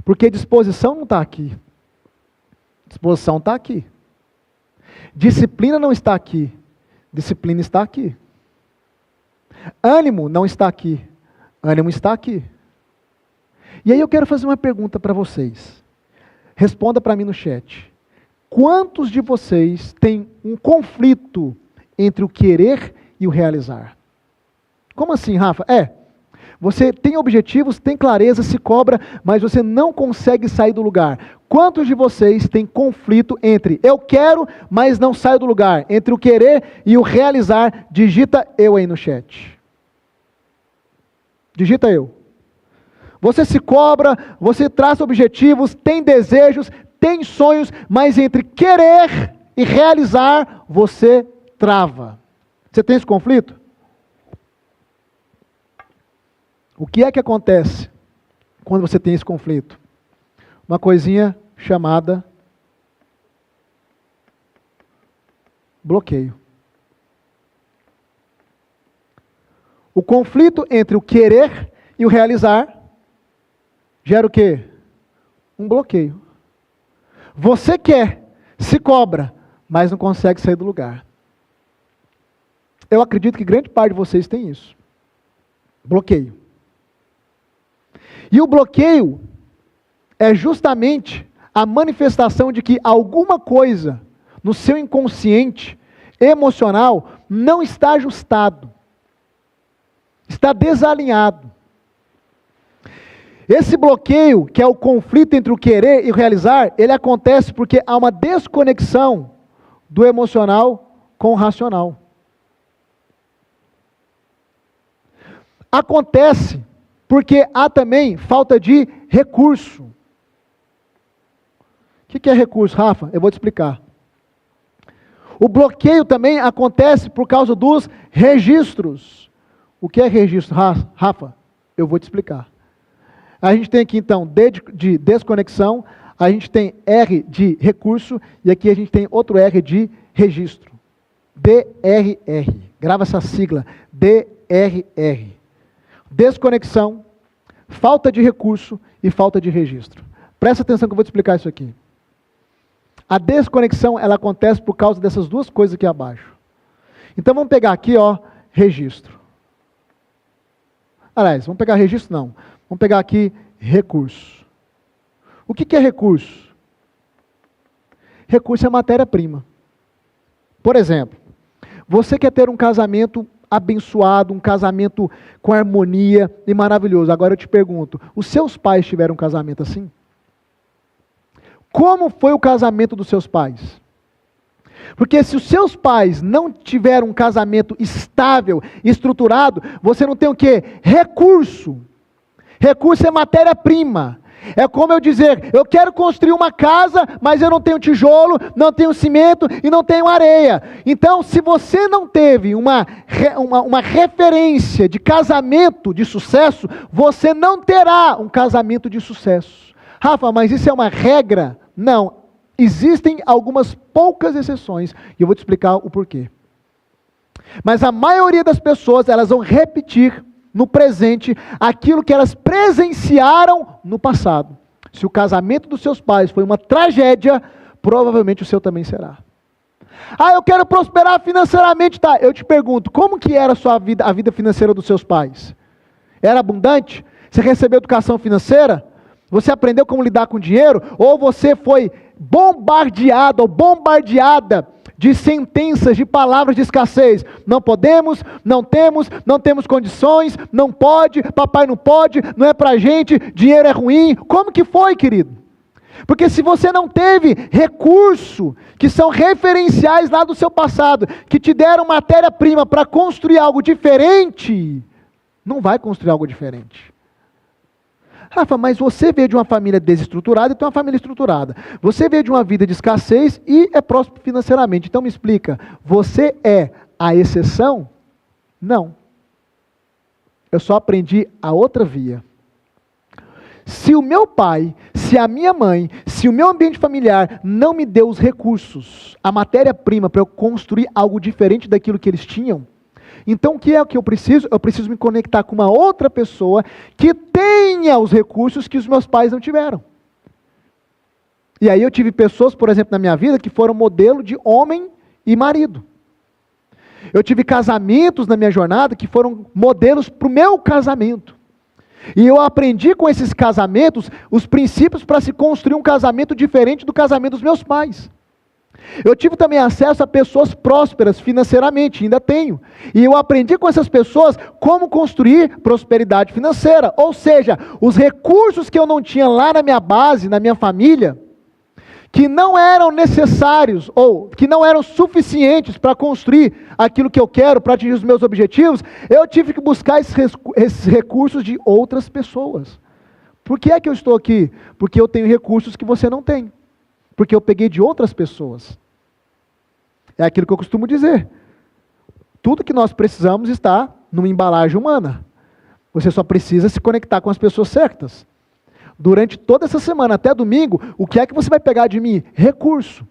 Porque disposição não está aqui. Disposição está aqui. Disciplina não está aqui. Disciplina está aqui. Ânimo não está aqui. Ânimo está aqui. E aí eu quero fazer uma pergunta para vocês. Responda para mim no chat. Quantos de vocês têm um conflito entre o querer e o realizar? Como assim, Rafa? Você tem objetivos, tem clareza, se cobra, mas você não consegue sair do lugar. Quantos de vocês têm conflito entre eu quero, mas não saio do lugar? Entre o querer e o realizar? Digita eu aí no chat. Digita eu. Você se cobra, você traça objetivos, tem desejos, tem sonhos, mas entre querer e realizar, você trava. Você tem esse conflito? O que é que acontece quando você tem esse conflito? Uma coisinha chamada bloqueio. O conflito entre o querer e o realizar gera o quê? Um bloqueio. Você quer, se cobra, mas não consegue sair do lugar. Eu acredito que grande parte de vocês tem isso. Bloqueio. E o bloqueio é justamente a manifestação de que alguma coisa no seu inconsciente emocional não está ajustado. Está desalinhado. Esse bloqueio, que é o conflito entre o querer e o realizar, ele acontece porque há uma desconexão do emocional com o racional. Acontece porque há também falta de recurso. O que é recurso, Rafa? Eu vou te explicar. O bloqueio também acontece por causa dos registros. O que é registro, Rafa? Eu vou te explicar. A gente tem aqui então D de desconexão, a gente tem R de recurso e aqui a gente tem outro R de registro. DRR. Grava essa sigla. DRR. Desconexão, falta de recurso e falta de registro. Presta atenção que eu vou te explicar isso aqui. A desconexão, ela acontece por causa dessas duas coisas aqui abaixo. Então vamos pegar aqui, registro. Aliás, vamos pegar registro não. Vamos pegar aqui recurso. O que é recurso? Recurso é matéria-prima. Por exemplo, você quer ter um casamento abençoado, um casamento com harmonia e maravilhoso. Agora eu te pergunto, os seus pais tiveram um casamento assim? Como foi o casamento dos seus pais? Porque se os seus pais não tiveram um casamento estável, estruturado, você não tem o quê? Recurso. Recurso é matéria-prima. É como eu dizer, eu quero construir uma casa, mas eu não tenho tijolo, não tenho cimento e não tenho areia. Então, se você não teve uma referência de casamento de sucesso, você não terá um casamento de sucesso. Rafa, mas isso é uma regra? Não. Existem algumas poucas exceções, e eu vou te explicar o porquê. Mas a maioria das pessoas, elas vão repetir no presente aquilo que elas presenciaram no passado. Se o casamento dos seus pais foi uma tragédia, provavelmente o seu também será. Eu quero prosperar financeiramente, tá? Eu te pergunto, como que era a sua vida, a vida financeira dos seus pais? Era abundante? Você recebeu educação financeira? Você aprendeu como lidar com dinheiro? Ou você foi bombardeado ou bombardeada de sentenças, de palavras de escassez. Não podemos, não temos condições, não pode, papai não pode, não é pra gente, dinheiro é ruim. Como que foi, querido? Porque se você não teve recurso, que são referenciais lá do seu passado, que te deram matéria-prima para construir algo diferente, não vai construir algo diferente. Rafa, mas você veio de uma família desestruturada e tem uma família estruturada. Você veio de uma vida de escassez e é próspero financeiramente. Então me explica, você é a exceção? Não. Eu só aprendi a outra via. Se o meu pai, se a minha mãe, se o meu ambiente familiar não me deu os recursos, a matéria-prima para eu construir algo diferente daquilo que eles tinham, então o que é o que eu preciso? Eu preciso me conectar com uma outra pessoa que tenha os recursos que os meus pais não tiveram. E aí eu tive pessoas, por exemplo, na minha vida que foram modelo de homem e marido. Eu tive casamentos na minha jornada que foram modelos para o meu casamento. E eu aprendi com esses casamentos os princípios para se construir um casamento diferente do casamento dos meus pais. Eu tive também acesso a pessoas prósperas financeiramente, ainda tenho. E eu aprendi com essas pessoas como construir prosperidade financeira. Ou seja, os recursos que eu não tinha lá na minha base, na minha família, que não eram necessários ou que não eram suficientes para construir aquilo que eu quero, para atingir os meus objetivos, eu tive que buscar esses recursos de outras pessoas. Por que é que eu estou aqui? Porque eu tenho recursos que você não tem. Porque eu peguei de outras pessoas. É aquilo que eu costumo dizer. Tudo que nós precisamos está numa embalagem humana. Você só precisa se conectar com as pessoas certas. Durante toda essa semana, até domingo, o que é que você vai pegar de mim? Recurso.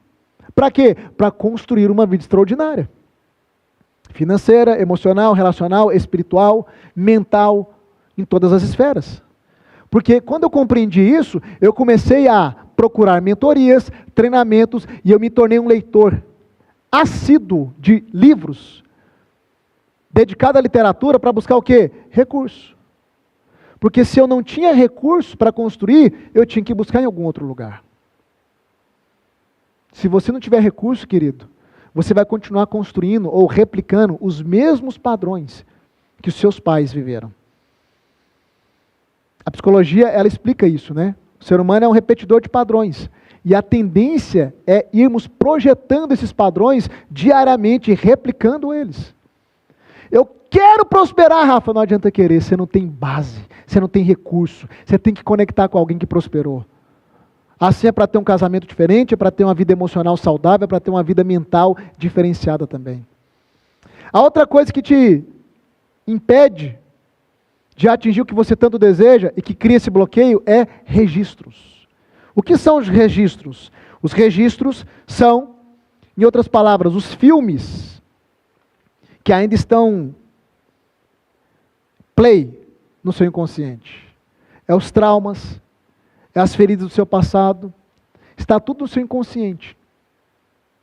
Para quê? Para construir uma vida extraordinária. Financeira, emocional, relacional, espiritual, mental, em todas as esferas. Porque quando eu compreendi isso, eu comecei a procurar mentorias, treinamentos, e eu me tornei um leitor assíduo de livros, dedicado à literatura para buscar o quê? Recurso. Porque se eu não tinha recurso para construir, eu tinha que buscar em algum outro lugar. Se você não tiver recurso, querido, você vai continuar construindo ou replicando os mesmos padrões que os seus pais viveram. A psicologia, ela explica isso, né? O ser humano é um repetidor de padrões. E a tendência é irmos projetando esses padrões diariamente, replicando eles. Eu quero prosperar, Rafa, não adianta querer, você não tem base, você não tem recurso, você tem que conectar com alguém que prosperou. Assim é para ter um casamento diferente, é para ter uma vida emocional saudável, é para ter uma vida mental diferenciada também. A outra coisa que te impede de atingir o que você tanto deseja e que cria esse bloqueio é registros. O que são os registros? Os registros são, em outras palavras, os filmes que ainda estão play no seu inconsciente. É os traumas, é as feridas do seu passado, está tudo no seu inconsciente.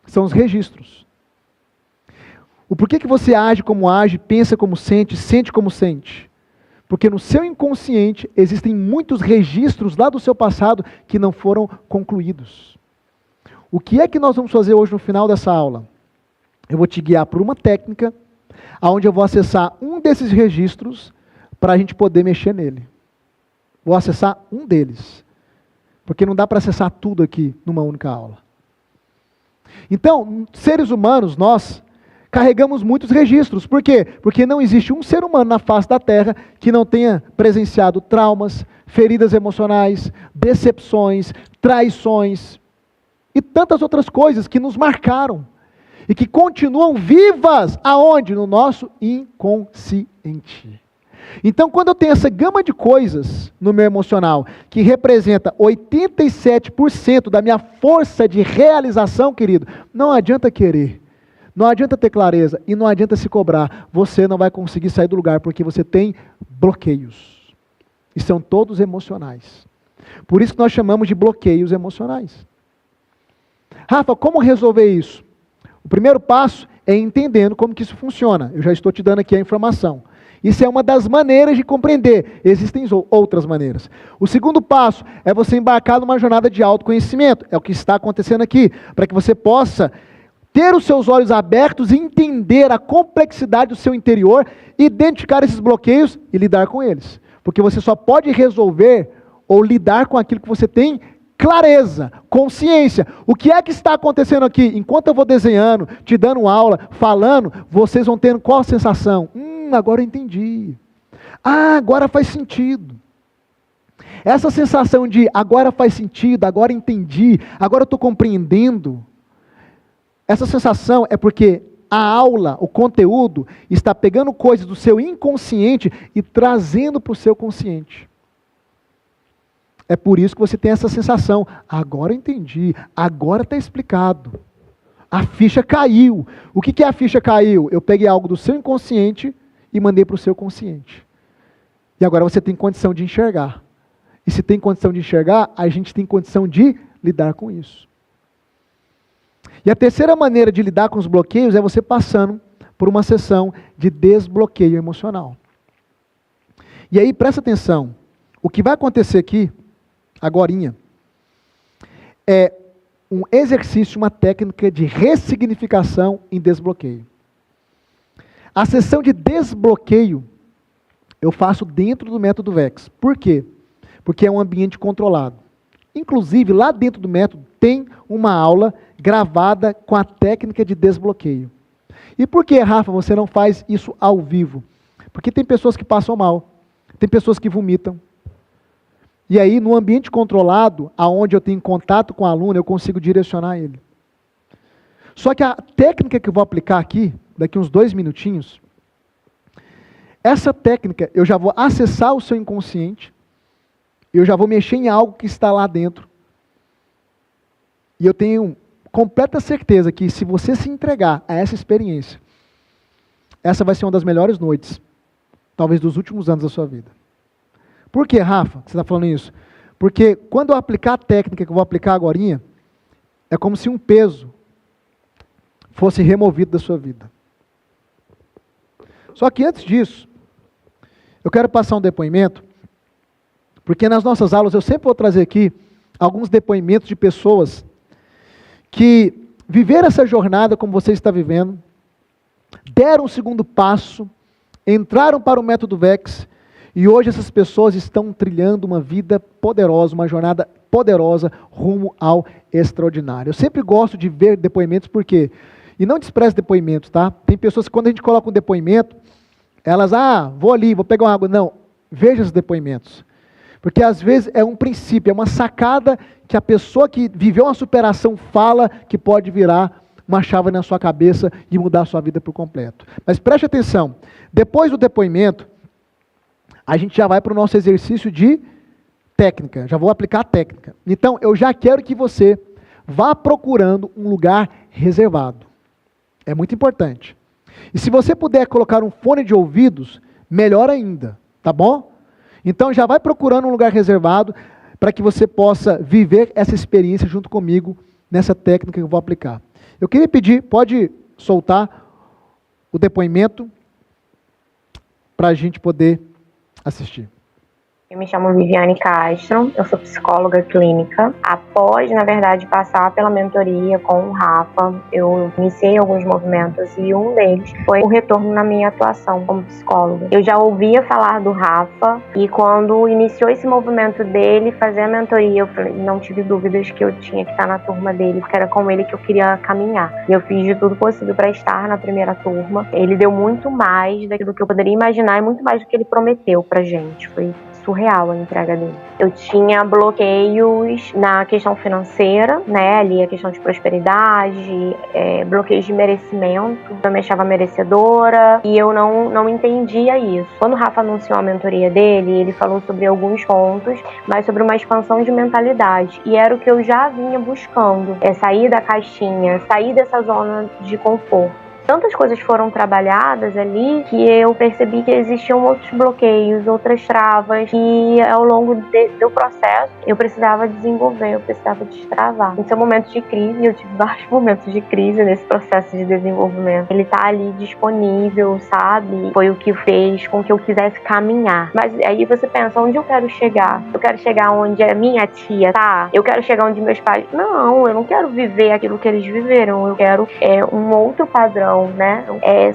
São os registros. O porquê que você age como age, pensa como sente como sente? Porque no seu inconsciente existem muitos registros lá do seu passado que não foram concluídos. O que é que nós vamos fazer hoje no final dessa aula? Eu vou te guiar por uma técnica, onde eu vou acessar um desses registros para a gente poder mexer nele. Vou acessar um deles. Porque não dá para acessar tudo aqui numa única aula. Então, seres humanos, nós carregamos muitos registros. Por quê? Porque não existe um ser humano na face da Terra que não tenha presenciado traumas, feridas emocionais, decepções, traições e tantas outras coisas que nos marcaram e que continuam vivas aonde? No nosso inconsciente. Então, quando eu tenho essa gama de coisas no meu emocional, que representa 87% da minha força de realização, querido, não adianta querer. Não adianta ter clareza e não adianta se cobrar. Você não vai conseguir sair do lugar porque você tem bloqueios. E são todos emocionais. Por isso que nós chamamos de bloqueios emocionais. Rafa, como resolver isso? O primeiro passo é entendendo como que isso funciona. Eu já estou te dando aqui a informação. Isso é uma das maneiras de compreender. Existem outras maneiras. O segundo passo é você embarcar numa jornada de autoconhecimento. É o que está acontecendo aqui. Para que você possa ter os seus olhos abertos e entender a complexidade do seu interior, identificar esses bloqueios e lidar com eles. Porque você só pode resolver ou lidar com aquilo que você tem clareza, consciência. O que é que está acontecendo aqui? Enquanto eu vou desenhando, te dando aula, falando, vocês vão tendo qual sensação? Agora eu entendi. Agora faz sentido. Essa sensação de agora faz sentido, agora entendi, agora eu estou compreendendo. Essa sensação é porque a aula, o conteúdo, está pegando coisas do seu inconsciente e trazendo para o seu consciente. É por isso que você tem essa sensação. Agora eu entendi, agora está explicado. A ficha caiu. O que é a ficha caiu? Eu peguei algo do seu inconsciente e mandei para o seu consciente. E agora você tem condição de enxergar. E se tem condição de enxergar, a gente tem condição de lidar com isso. E a terceira maneira de lidar com os bloqueios é você passando por uma sessão de desbloqueio emocional. E aí, presta atenção. O que vai acontecer aqui, agorinha, é um exercício, uma técnica de ressignificação em desbloqueio. A sessão de desbloqueio eu faço dentro do método VEX. Por quê? Porque é um ambiente controlado. Inclusive, lá dentro do método tem uma aula gravada com a técnica de desbloqueio. E por que, Rafa, você não faz isso ao vivo? Porque tem pessoas que passam mal, tem pessoas que vomitam. E aí, no ambiente controlado, aonde eu tenho contato com o aluno, eu consigo direcionar ele. Só que a técnica que eu vou aplicar aqui, daqui uns 2 minutinhos, essa técnica, eu já vou acessar o seu inconsciente, eu já vou mexer em algo que está lá dentro. E eu tenho completa certeza que se você se entregar a essa experiência, essa vai ser uma das melhores noites, talvez dos últimos anos da sua vida. Por que, Rafa, que você está falando isso? Porque quando eu aplicar a técnica que eu vou aplicar agorinha, é como se um peso fosse removido da sua vida. Só que antes disso, eu quero passar um depoimento, porque nas nossas aulas eu sempre vou trazer aqui alguns depoimentos de pessoas que viveram essa jornada como você está vivendo, deram o segundo passo, entraram para o método VEX, e hoje essas pessoas estão trilhando uma vida poderosa, uma jornada poderosa rumo ao extraordinário. Eu sempre gosto de ver depoimentos, porque, e não despreze depoimentos, tá? Tem pessoas que quando a gente coloca um depoimento, elas, vou ali, vou pegar uma água. Não, veja os depoimentos. Porque às vezes é um princípio, é uma sacada que a pessoa que viveu uma superação fala que pode virar uma chave na sua cabeça e mudar a sua vida por completo. Mas preste atenção, depois do depoimento, a gente já vai para o nosso exercício de técnica, já vou aplicar a técnica. Então, eu já quero que você vá procurando um lugar reservado. É muito importante. E se você puder colocar um fone de ouvidos, melhor ainda, tá bom? Então, já vai procurando um lugar reservado para que você possa viver essa experiência junto comigo nessa técnica que eu vou aplicar. Eu queria pedir, pode soltar o depoimento para a gente poder assistir. Eu me chamo Viviane Castro, eu sou psicóloga clínica. Após, na verdade, passar pela mentoria com o Rafa, eu iniciei alguns movimentos e um deles foi o retorno na minha atuação como psicóloga. Eu já ouvia falar do Rafa e quando iniciou esse movimento dele, fazer a mentoria, eu falei, não tive dúvidas que eu tinha que estar na turma dele, porque era com ele que eu queria caminhar. E eu fiz de tudo possível para estar na primeira turma. Ele deu muito mais daquilo que eu poderia imaginar e muito mais do que ele prometeu pra gente. Foi surreal a entrega dele. Eu tinha bloqueios na questão financeira, né, ali a questão de prosperidade, bloqueios de merecimento, eu me achava merecedora e eu não entendia isso. Quando o Rafa anunciou a mentoria dele, ele falou sobre alguns pontos, mas sobre uma expansão de mentalidade, e era o que eu já vinha buscando, sair da caixinha, sair dessa zona de conforto. tantas coisas foram trabalhadas ali que eu percebi que existiam outros bloqueios, outras travas, e ao longo do processo eu precisava desenvolver, eu precisava destravar. Em seu momento de crise, eu tive vários momentos de crise nesse processo de desenvolvimento. Ele tá ali disponível, sabe? Foi o que fez com que eu quisesse caminhar. Mas aí você pensa, onde eu quero chegar? Eu quero chegar onde a minha tia tá? Eu quero chegar onde meus pais... Não, eu não quero viver aquilo que eles viveram. Eu quero um outro padrão, né?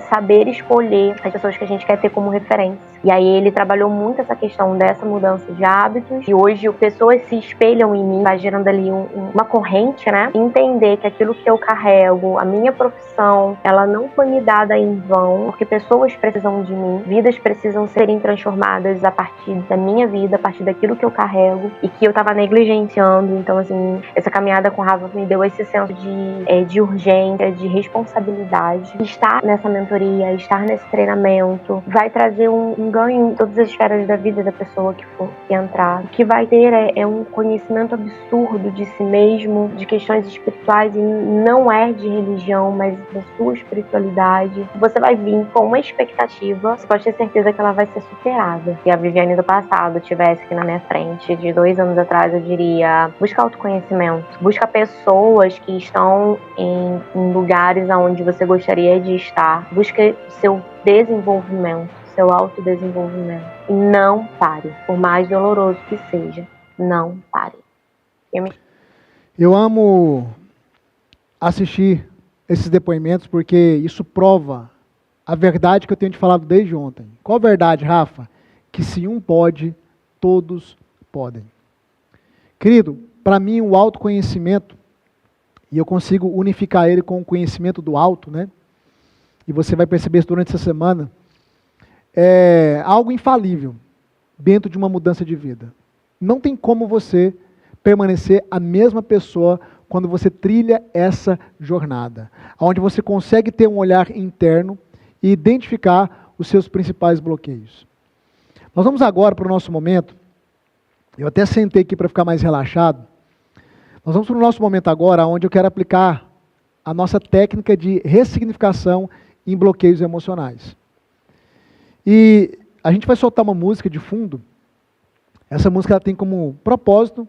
Saber escolher as pessoas que a gente quer ter como referência. E aí ele trabalhou muito essa questão dessa mudança de hábitos. E hoje pessoas se espelham em mim, vai gerando ali uma corrente, né? Entender que aquilo que eu carrego, a minha profissão, ela não foi me dada em vão, porque pessoas precisam de mim, vidas precisam serem transformadas a partir da minha vida, a partir daquilo que eu carrego e que eu tava negligenciando. Então, assim, essa caminhada com o Rafa me deu esse senso de urgência, de responsabilidade. Estar nessa mentoria, estar nesse treinamento, vai trazer um ganho em todas as esferas da vida da pessoa que for entrar. O que vai ter é um conhecimento absurdo de si mesmo, de questões espirituais, e não é de religião, mas da sua espiritualidade. Você vai vir com uma expectativa, você pode ter certeza que ela vai ser superada. Se a Viviane do passado estivesse aqui na minha frente, de 2 anos atrás, eu diria, busca autoconhecimento, busca pessoas que estão em lugares onde você gostaria de estar, busca seu desenvolvimento, seu autodesenvolvimento. E não pare, por mais doloroso que seja, não pare. Eu amo assistir esses depoimentos porque isso prova a verdade que eu tenho te falado desde ontem. Qual a verdade, Rafa? Que se um pode, todos podem. Querido, para mim o autoconhecimento, e eu consigo unificar ele com o conhecimento do alto, né? E você vai perceber isso durante essa semana, é algo infalível dentro de uma mudança de vida. Não tem como você permanecer a mesma pessoa quando você trilha essa jornada, onde você consegue ter um olhar interno e identificar os seus principais bloqueios. Nós vamos agora para o nosso momento, eu até sentei aqui para ficar mais relaxado, nós vamos para o nosso momento agora, onde eu quero aplicar a nossa técnica de ressignificação em bloqueios emocionais. E a gente vai soltar uma música de fundo. Essa música ela tem como propósito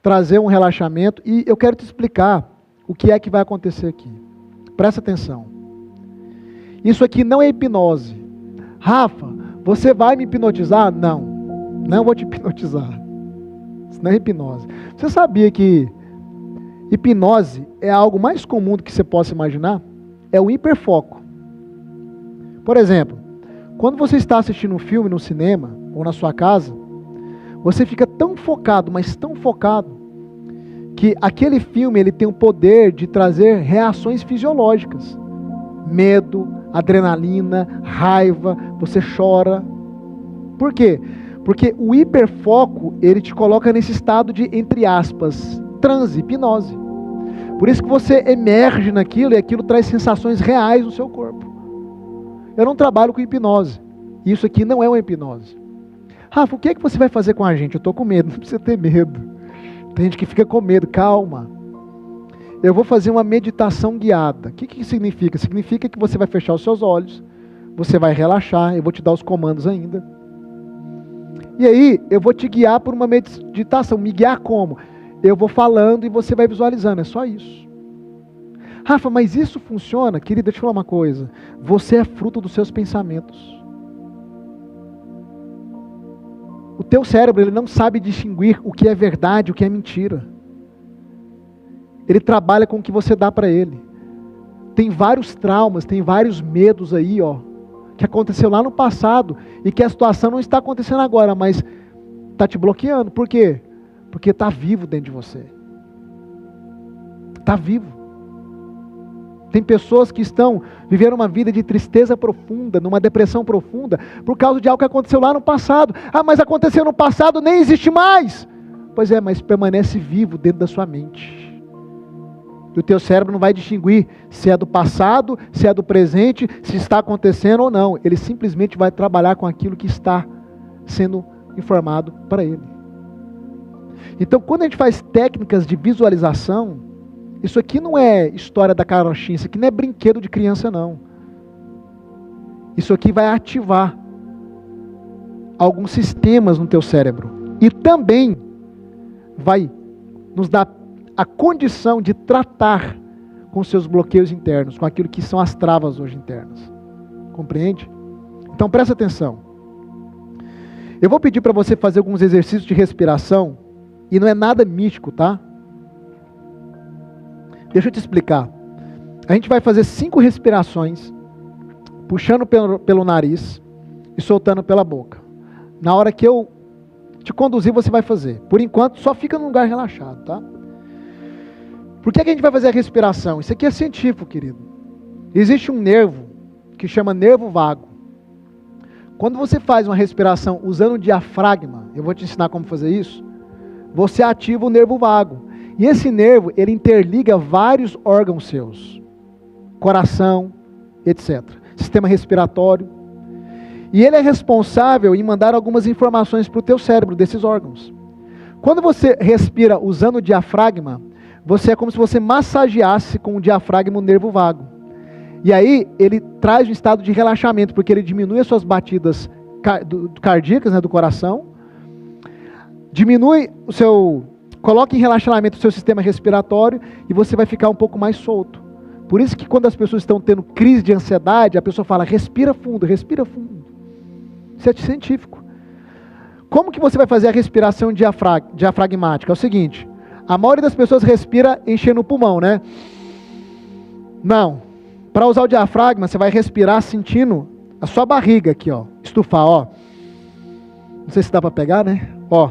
trazer um relaxamento, e eu quero te explicar o que é que vai acontecer aqui. Presta atenção. Isso aqui não é hipnose. Rafa, você vai me hipnotizar? Não, não vou te hipnotizar. Isso não é hipnose. Você sabia que hipnose é algo mais comum do que você possa imaginar? É o hiperfoco. Por exemplo, quando você está assistindo um filme no cinema ou na sua casa, você fica tão focado, mas tão focado, que aquele filme ele tem o poder de trazer reações fisiológicas. Medo, adrenalina, raiva, você chora. Por quê? Porque o hiperfoco, ele te coloca nesse estado de, entre aspas, transe, hipnose. Por isso que você emerge naquilo e aquilo traz sensações reais no seu corpo. Eu não trabalho com hipnose. Isso aqui não é uma hipnose. Rafa, o que é que você vai fazer com a gente? Eu estou com medo. Não precisa ter medo. Tem gente que fica com medo. Calma. Eu vou fazer uma meditação guiada. O que significa? Significa que você vai fechar os seus olhos, você vai relaxar, eu vou te dar os comandos ainda. E aí, eu vou te guiar por uma meditação. Me guiar como? Eu vou falando e você vai visualizando. É só isso. Rafa, mas isso funciona? Querida, deixa eu falar uma coisa. Você é fruto dos seus pensamentos. O teu cérebro, ele não sabe distinguir o que é verdade e o que é mentira. Ele trabalha com o que você dá para ele. Tem vários traumas, tem vários medos aí, ó, que aconteceu lá no passado e que a situação não está acontecendo agora, mas está te bloqueando. Por quê? Porque está vivo dentro de você. Está vivo. Tem pessoas que estão vivendo uma vida de tristeza profunda, numa depressão profunda, por causa de algo que aconteceu lá no passado. Ah, mas aconteceu no passado, nem existe mais. Pois é, mas permanece vivo dentro da sua mente. E o teu cérebro não vai distinguir se é do passado, se é do presente, se está acontecendo ou não. Ele simplesmente vai trabalhar com aquilo que está sendo informado para ele. Então, quando a gente faz técnicas de visualização, Isso aqui não é história da carochinha, isso aqui não é brinquedo de criança, não. Isso aqui vai ativar alguns sistemas no teu cérebro. E também vai nos dar a condição de tratar com seus bloqueios internos, com aquilo que são as travas hoje internas. Compreende? Então presta atenção. Eu vou pedir para você fazer alguns exercícios de respiração, e não é nada místico, tá? Deixa eu te explicar. A gente vai fazer 5 respirações, puxando pelo nariz e soltando pela boca. Na hora que eu te conduzir, você vai fazer. Por enquanto, só fica num lugar relaxado, tá? Por que a gente vai fazer a respiração? Isso aqui é científico, querido. Existe um nervo que chama nervo vago. Quando você faz uma respiração usando o diafragma, eu vou te ensinar como fazer isso, você ativa o nervo vago. E esse nervo, ele interliga vários órgãos seus. Coração, etc. Sistema respiratório. E ele é responsável em mandar algumas informações para o teu cérebro, desses órgãos. Quando você respira usando o diafragma, você é como se você massageasse com o diafragma o nervo vago. E aí, ele traz um estado de relaxamento, porque ele diminui as suas batidas cardíacas, né, do coração, diminui o seu... Coloca em relaxamento o seu sistema respiratório e você vai ficar um pouco mais solto. Por isso que quando as pessoas estão tendo crise de ansiedade, a pessoa fala, respira fundo, respira fundo. Isso é científico. Como que você vai fazer a respiração diafragmática? É o seguinte, a maioria das pessoas respira enchendo o pulmão, né? Não. Para usar o diafragma, você vai respirar sentindo a sua barriga aqui, ó. Estufar, ó. Não sei se dá para pegar, né? Ó.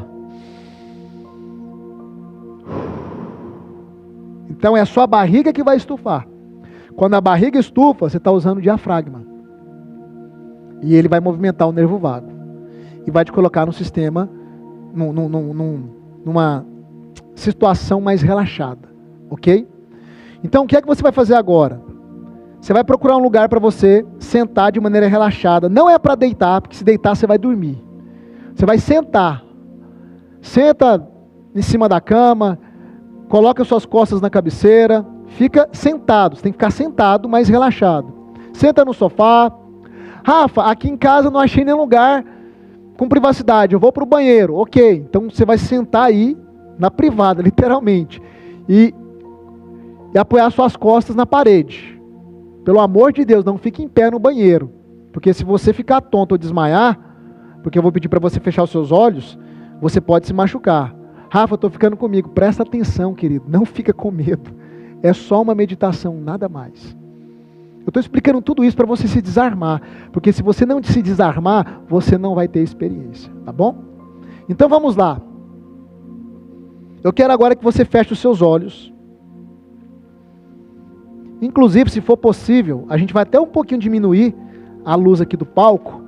Então é a sua barriga que vai estufar. Quando a barriga estufa, você está usando o diafragma. E ele vai movimentar o nervo vago. E vai te colocar no sistema, numa situação mais relaxada. Ok? Então o que é que você vai fazer agora? Você vai procurar um lugar para você sentar de maneira relaxada. Não é para deitar, porque se deitar você vai dormir. Você vai sentar. Senta em cima da cama. Coloca suas costas na cabeceira, fica sentado, você tem que ficar sentado, mas relaxado. Senta no sofá. Rafa, aqui em casa não achei nenhum lugar com privacidade, eu vou para o banheiro. Ok, então você vai sentar aí, na privada, literalmente, e apoiar suas costas na parede. Pelo amor de Deus, não fique em pé no banheiro, porque se você ficar tonto ou desmaiar, porque eu vou pedir para você fechar os seus olhos, você pode se machucar. Rafa, eu estou ficando comigo. Presta atenção, querido. Não fica com medo. É só uma meditação, nada mais. Eu estou explicando tudo isso para você se desarmar. Porque se você não se desarmar, você não vai ter experiência. Tá bom? Então vamos lá. Eu quero agora que você feche os seus olhos. Inclusive, se for possível, a gente vai até um pouquinho diminuir a luz aqui do palco,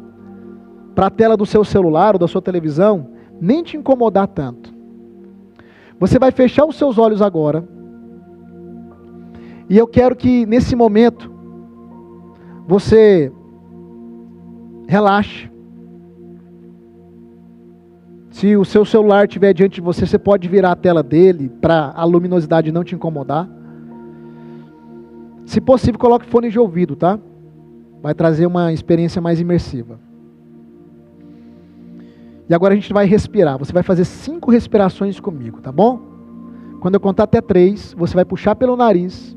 para a tela do seu celular ou da sua televisão nem te incomodar tanto. Você vai fechar os seus olhos agora. E eu quero que nesse momento você relaxe. Se o seu celular estiver diante de você, você pode virar a tela dele para a luminosidade não te incomodar. Se possível, coloque fone de ouvido, tá? Vai trazer uma experiência mais imersiva. E agora a gente vai respirar. Você vai fazer 5 respirações comigo, tá bom? Quando eu contar até 3, você vai puxar pelo nariz.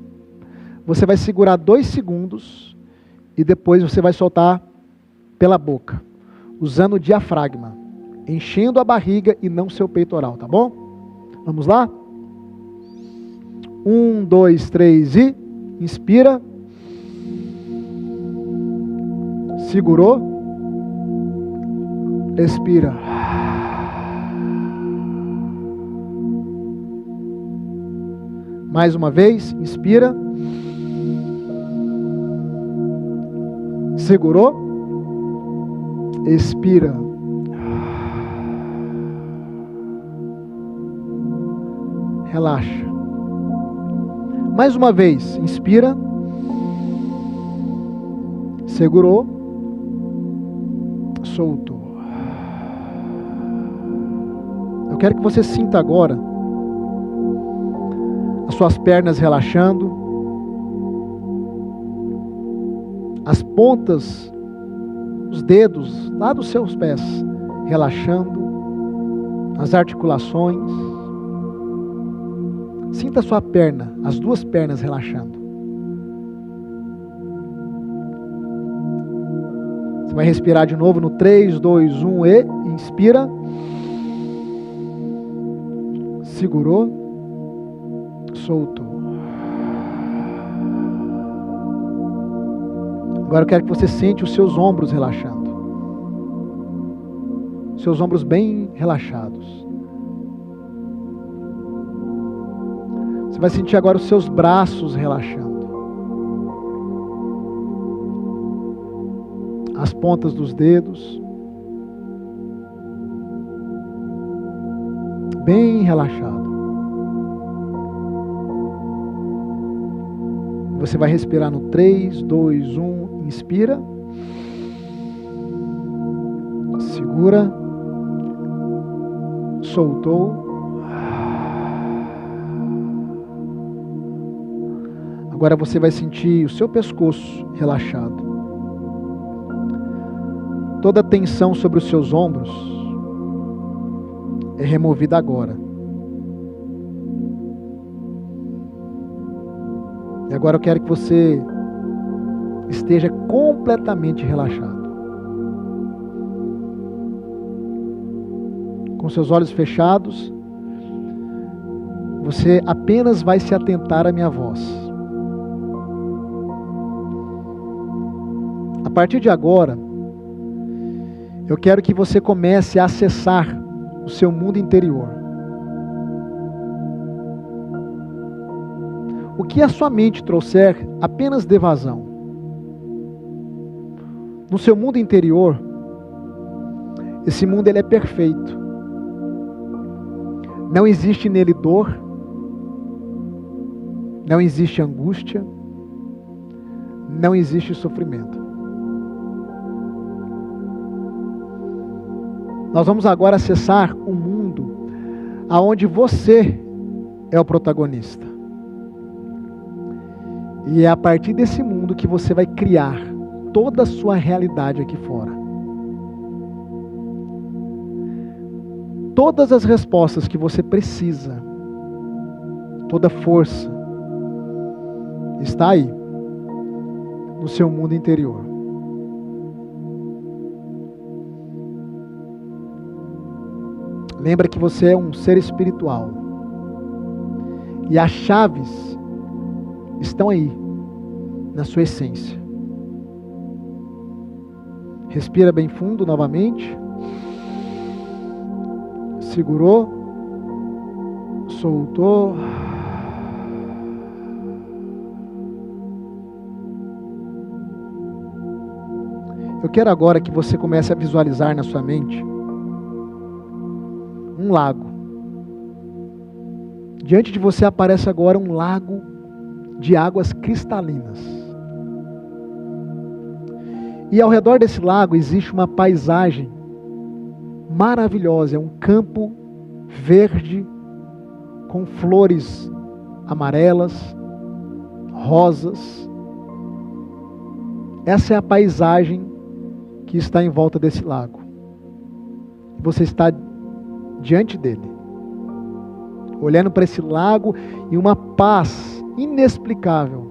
Você vai segurar 2 segundos. E depois você vai soltar pela boca. Usando o diafragma. Enchendo a barriga e não seu peitoral, tá bom? Vamos lá? 1, 2, 3 e... Inspira. Segurou. Expira. Mais uma vez, inspira. Segurou. Expira. Relaxa. Mais uma vez, inspira. Segurou. Soltou. Eu quero que você sinta agora a suas pernas relaxando, as pontas, os dedos lá dos seus pés relaxando, as articulações. Sinta a sua perna, as duas pernas relaxando. Você vai respirar de novo no 3, 2, 1 e inspira. Segurou, soltou. Agora eu quero que você sente os seus ombros relaxando. Seus ombros bem relaxados. Você vai sentir agora os seus braços relaxando. As pontas dos dedos. Bem relaxado. Você vai respirar no 3, 2, 1, inspira. Segura. Soltou. Agora você vai sentir o seu pescoço relaxado. Toda a tensão sobre os seus ombros é removida agora. E agora eu quero que você esteja completamente relaxado. Com seus olhos fechados, você apenas vai se atentar à minha voz. A partir de agora, eu quero que você comece a acessar o seu mundo interior. O que a sua mente trouxer, apenas dê vazão. No seu mundo interior, esse mundo ele é perfeito. Não existe nele dor, não existe angústia, não existe sofrimento. Nós vamos agora acessar um mundo onde você é o protagonista. E é a partir desse mundo que você vai criar toda a sua realidade aqui fora. Todas as respostas que você precisa, toda força, está aí, no seu mundo interior. Lembra que você é um ser espiritual. E as chaves estão aí, na sua essência. Respira bem fundo novamente. Segurou. Soltou. Eu quero agora que você comece a visualizar na sua mente um lago. Diante de você aparece agora um lago de águas cristalinas. E ao redor desse lago existe uma paisagem maravilhosa. É um campo verde com flores amarelas, rosas. Essa é a paisagem que está em volta desse lago. Você está diante dele, olhando para esse lago, e uma paz inexplicável,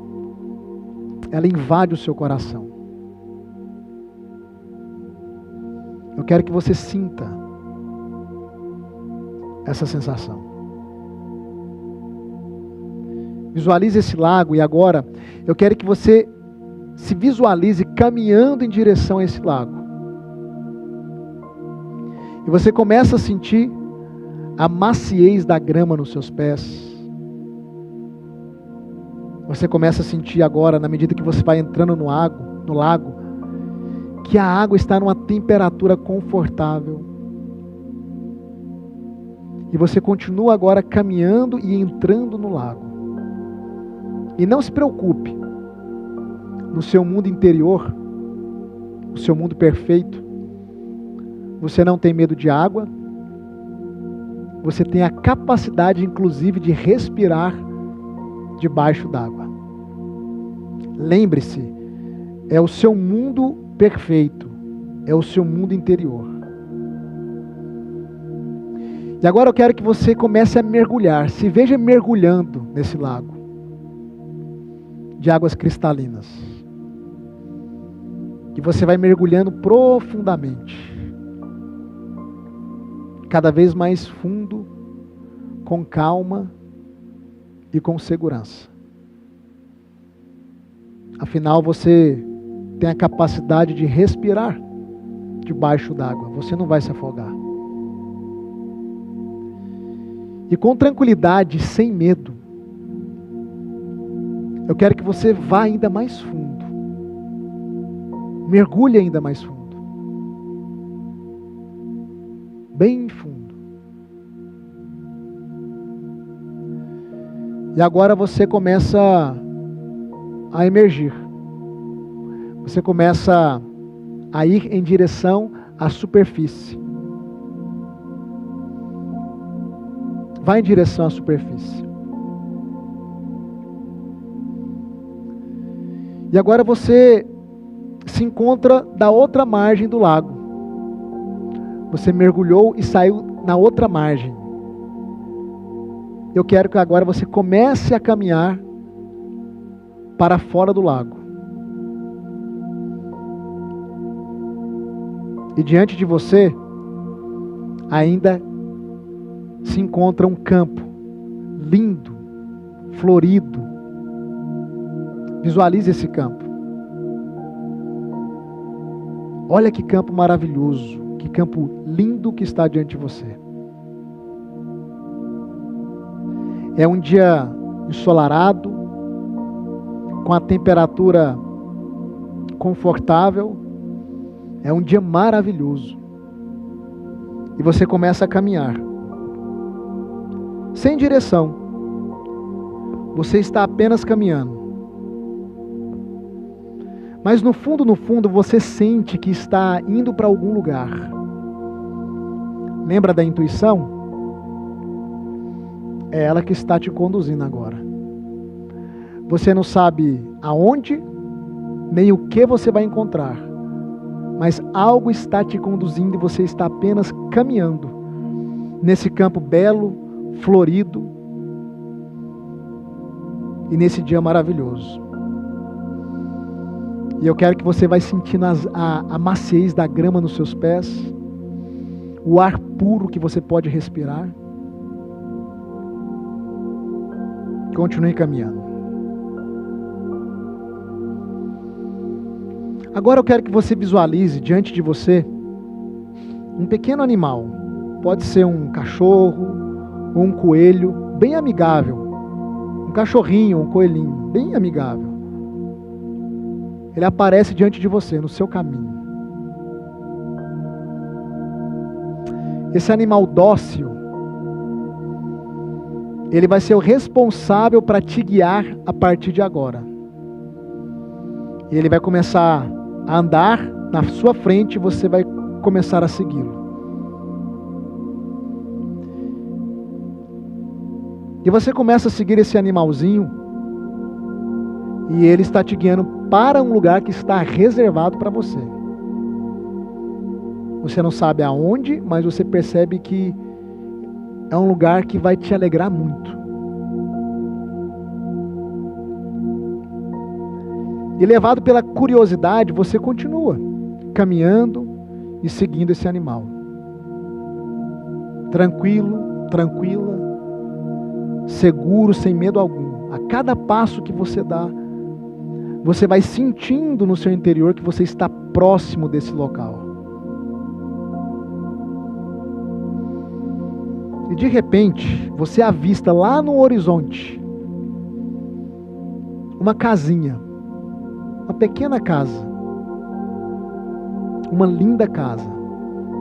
ela invade o seu coração. Eu quero que você sinta essa sensação. Visualize esse lago, e agora eu quero que você se visualize caminhando em direção a esse lago. E você começa a sentir a maciez da grama nos seus pés. Você começa a sentir agora, na medida que você vai entrando no lago, que a água está numa temperatura confortável. E você continua agora caminhando e entrando no lago. E não se preocupe, no seu mundo interior, o seu mundo perfeito, você não tem medo de água. Você tem a capacidade, inclusive, de respirar debaixo d'água. Lembre-se, é o seu mundo perfeito, é o seu mundo interior. E agora eu quero que você comece a mergulhar, se veja mergulhando nesse lago de águas cristalinas. E você vai mergulhando profundamente, cada vez mais fundo, com calma e com segurança. Afinal, você tem a capacidade de respirar debaixo d'água. Você não vai se afogar. E com tranquilidade, sem medo, eu quero que você vá ainda mais fundo. Mergulhe ainda mais fundo. Bem fundo. E agora você começa a emergir. Você começa a ir em direção à superfície. Vai em direção à superfície. E agora você se encontra da outra margem do lago. Você mergulhou e saiu na outra margem. Eu quero que agora você comece a caminhar para fora do lago. E diante de você ainda se encontra um campo lindo, florido. Visualize esse campo. Olha que campo maravilhoso, que campo lindo que está diante de você. É um dia ensolarado, com a temperatura confortável. É um dia maravilhoso. E você começa a caminhar. Sem direção. Você está apenas caminhando. Mas no fundo, você sente que está indo para algum lugar. Lembra da intuição? É ela que está te conduzindo agora. Você não sabe aonde, nem o que você vai encontrar. Mas algo está te conduzindo e você está apenas caminhando nesse campo belo, florido e nesse dia maravilhoso. E eu quero que você vai sentindo a maciez da grama nos seus pés, o ar puro que você pode respirar. Continue caminhando. Agora eu quero que você visualize diante de você um pequeno animal. Pode ser um cachorro ou um coelho bem amigável. Um cachorrinho, um coelhinho bem amigável. Ele aparece diante de você, no seu caminho. Esse animal dócil, ele vai ser o responsável para te guiar a partir de agora. Ele vai começar a andar na sua frente e você vai começar a segui-lo. E você começa a seguir esse animalzinho e ele está te guiando para um lugar que está reservado para você. Você não sabe aonde, mas você percebe que é um lugar que vai te alegrar muito. E levado pela curiosidade, você continua caminhando e seguindo esse animal. Tranquilo, tranquila, seguro, sem medo algum. A cada passo que você dá, você vai sentindo no seu interior que você está próximo desse local. E de repente, você avista lá no horizonte uma casinha, uma pequena casa, uma linda casa.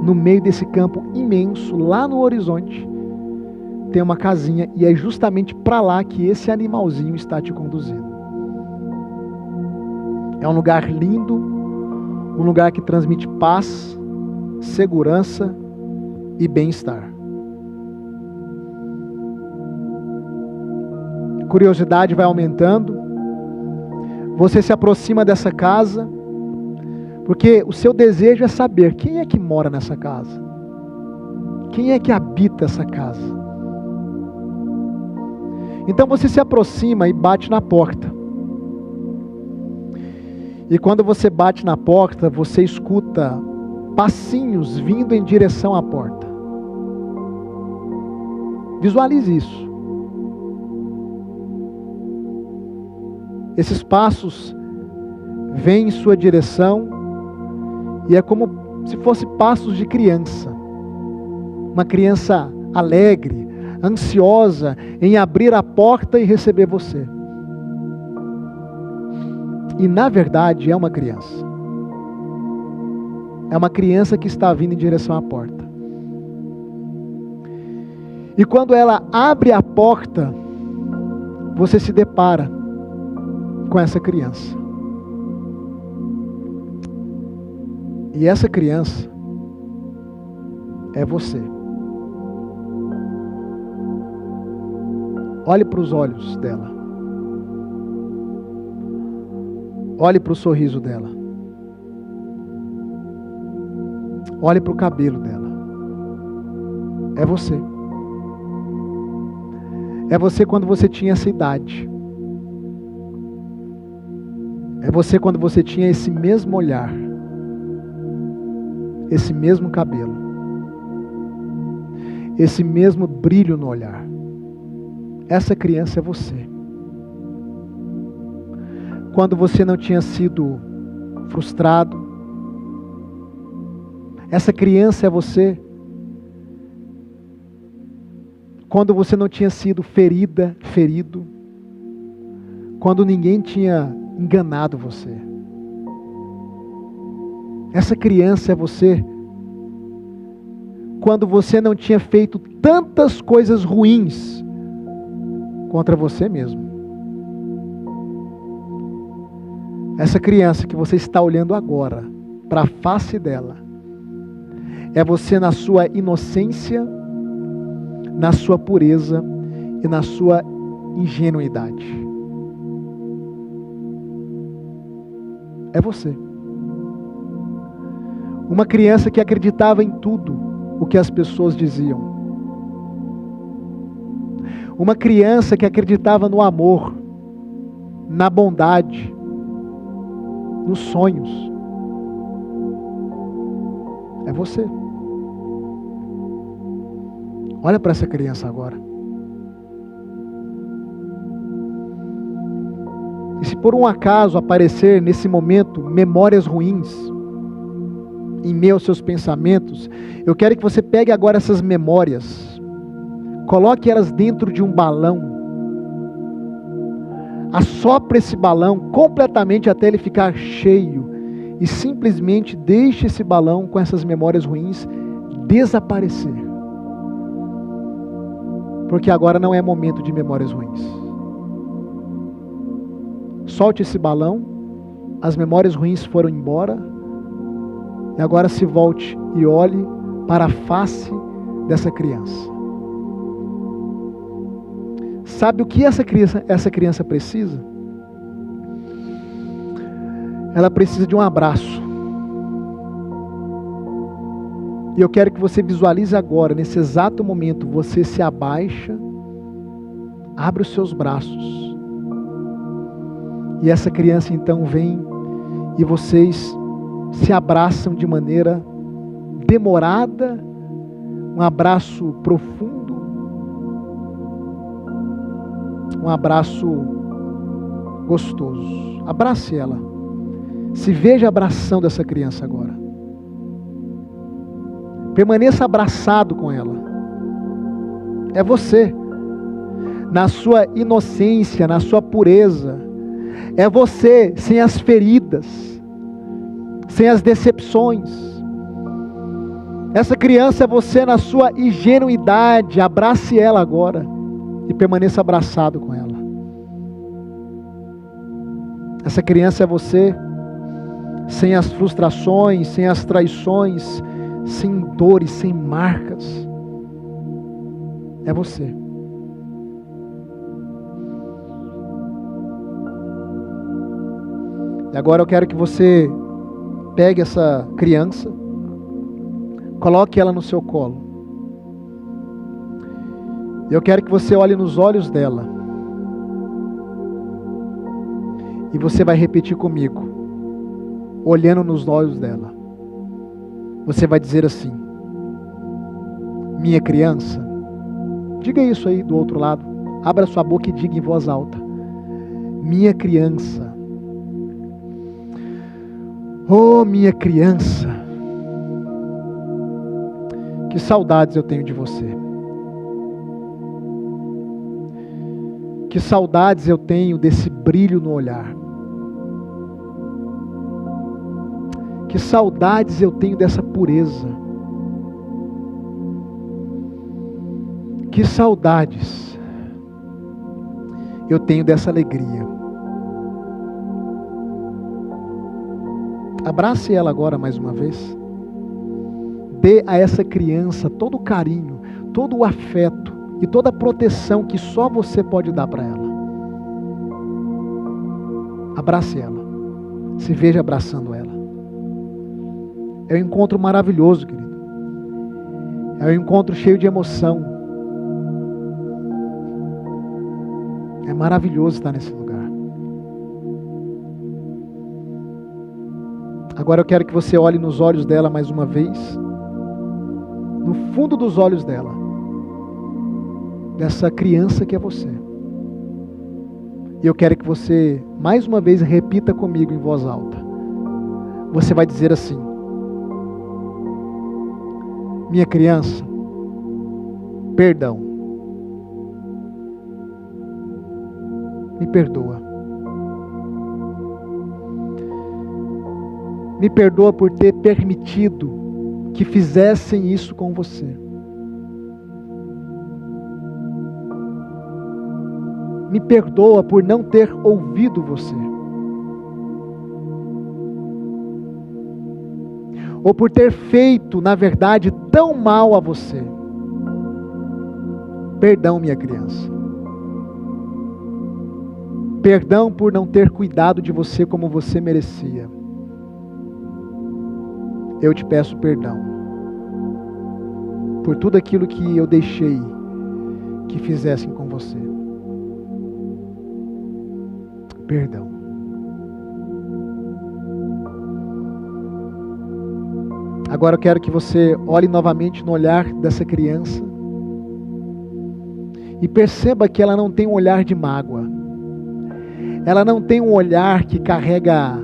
No meio desse campo imenso, lá no horizonte, tem uma casinha e é justamente para lá que esse animalzinho está te conduzindo. É um lugar lindo, um lugar que transmite paz, segurança e bem-estar. curiosidade vai aumentando. Você se aproxima dessa casa, porque o seu desejo é saber quem é que mora nessa casa. Quem é que habita essa casa? Então você se aproxima e bate na porta. E quando você bate na porta, você escuta passinhos vindo em direção à porta. Visualize isso. Esses passos vêm em sua direção e é como se fossem passos de criança. Uma criança alegre, ansiosa em abrir a porta e receber você. E na verdade é uma criança. É uma criança que está vindo em direção à porta. E quando ela abre a porta, você se depara com essa criança. E essa criança é você. Olhe para os olhos dela. Olhe para o sorriso dela. Olhe para o cabelo dela. É você. É você quando você tinha essa idade. É você quando você tinha esse mesmo olhar. Esse mesmo cabelo. Esse mesmo brilho no olhar. Essa criança é você. Quando você não tinha sido frustrado. Essa criança é você. Quando você não tinha sido ferido. Quando ninguém tinha enganado você. Essa criança é você. Quando você não tinha feito tantas coisas ruins contra você mesmo. Essa criança que você está olhando agora, para a face dela, é você na sua inocência, na sua pureza e na sua ingenuidade. É você. Uma criança que acreditava em tudo o que as pessoas diziam. Uma criança que acreditava no amor, na bondade, nos sonhos. É você. Olha para essa criança agora. E se por um acaso aparecer nesse momento memórias ruins em meio aos seus pensamentos, eu quero que você pegue agora essas memórias, coloque elas dentro de um balão, assopre esse balão completamente até ele ficar cheio e simplesmente deixe esse balão com essas memórias ruins desaparecer. Porque agora não é momento de memórias ruins. Solte esse balão, as memórias ruins foram embora, e agora se volte e olhe para a face dessa criança. Sabe o que essa criança precisa? Ela precisa de um abraço. E eu quero que você visualize agora, nesse exato momento, você se abaixa, abre os seus braços. E essa criança então vem e vocês se abraçam de maneira demorada, um abraço profundo, um abraço gostoso. Abrace ela. Se veja abraçando essa criança agora. Permaneça abraçado com ela. É você, na sua inocência, na sua pureza. É você sem as feridas, sem as decepções. Essa criança é você na sua ingenuidade. Abrace ela agora e permaneça abraçado com ela. Essa criança é você sem as frustrações, sem as traições, sem dores, sem marcas. É você. E agora eu quero que você pegue essa criança, coloque ela no seu colo. Eu quero que você olhe nos olhos dela. E você vai repetir comigo, olhando nos olhos dela. Você vai dizer assim: minha criança. Diga isso aí do outro lado. Abra sua boca e diga em voz alta: minha criança. Oh, minha criança. Que saudades eu tenho de você. Que saudades eu tenho desse brilho no olhar. Que saudades eu tenho dessa pureza. Que saudades eu tenho dessa alegria. Abrace ela agora mais uma vez. Dê a essa criança todo o carinho, todo o afeto e toda a proteção que só você pode dar para ela. Abrace ela. Se veja abraçando ela. É um encontro maravilhoso, querido. É um encontro cheio de emoção. É maravilhoso estar nesse lugar. Agora eu quero que você olhe nos olhos dela mais uma vez. No fundo dos olhos dela. Dessa criança que é você. E eu quero que você, mais uma vez, repita comigo em voz alta. Você vai dizer assim: minha criança, perdão. Me perdoa. Me perdoa por ter permitido que fizessem isso com você. Me perdoa por não ter ouvido você. Ou por ter feito, na verdade, tão mal a você. Perdão, minha criança. Perdão por não ter cuidado de você como você merecia. Eu te peço perdão por tudo aquilo que eu deixei que fizessem com você. Perdão. Agora eu quero que você olhe novamente no olhar dessa criança e perceba que ela não tem um olhar de mágoa. Ela não tem um olhar que carrega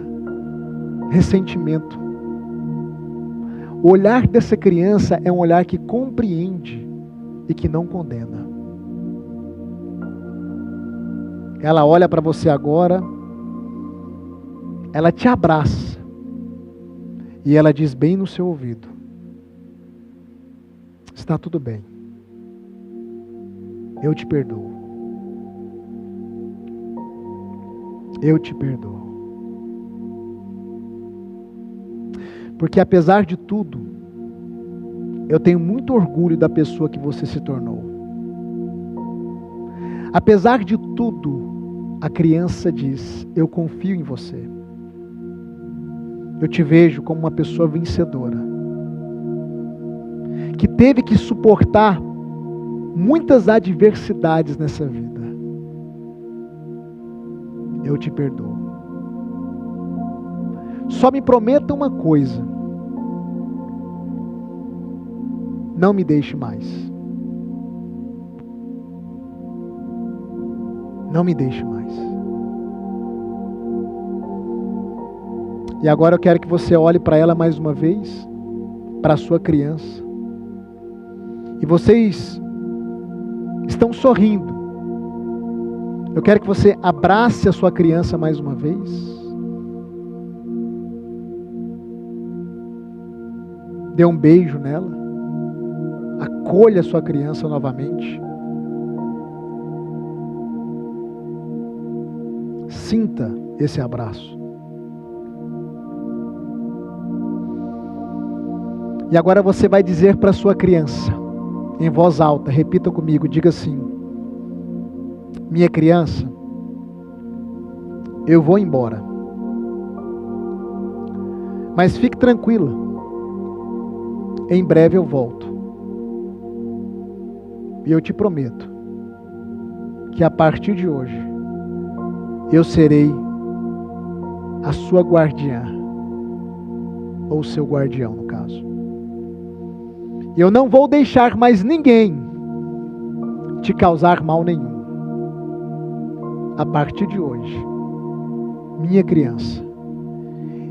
ressentimento. O olhar dessa criança é um olhar que compreende e que não condena. Ela olha para você agora, ela te abraça e ela diz bem no seu ouvido: está tudo bem, eu te perdoo, eu te perdoo. Porque apesar de tudo, eu tenho muito orgulho da pessoa que você se tornou. Apesar de tudo, a criança diz: eu confio em você. Eu te vejo como uma pessoa vencedora, que teve que suportar muitas adversidades nessa vida. Eu te perdoo. Só me prometa uma coisa: não me deixe mais. Não me deixe mais. E agora eu quero que você olhe para ela mais uma vez, para a sua criança. E vocês estão sorrindo. Eu quero que você abrace a sua criança mais uma vez. Dê um beijo nela. Acolha a sua criança novamente. Sinta esse abraço. E agora você vai dizer para a sua criança, em voz alta, repita comigo, diga assim: minha criança, eu vou embora. Mas fique tranquila. Em breve eu volto. E eu te prometo que a partir de hoje eu serei a sua guardiã, ou seu guardião, no caso. Eu não vou deixar mais ninguém te causar mal nenhum. A partir de hoje, minha criança,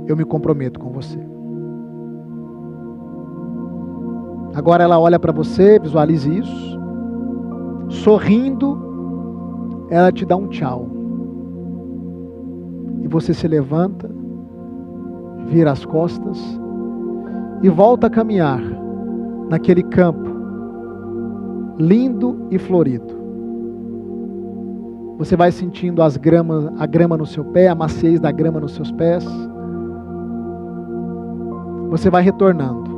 eu me comprometo com você. Agora ela olha para você, visualize isso. Sorrindo, ela te dá um tchau. E você se levanta, vira as costas e volta a caminhar naquele campo lindo e florido. Você vai sentindo a grama no seu pé, a maciez da grama nos seus pés. Você vai retornando.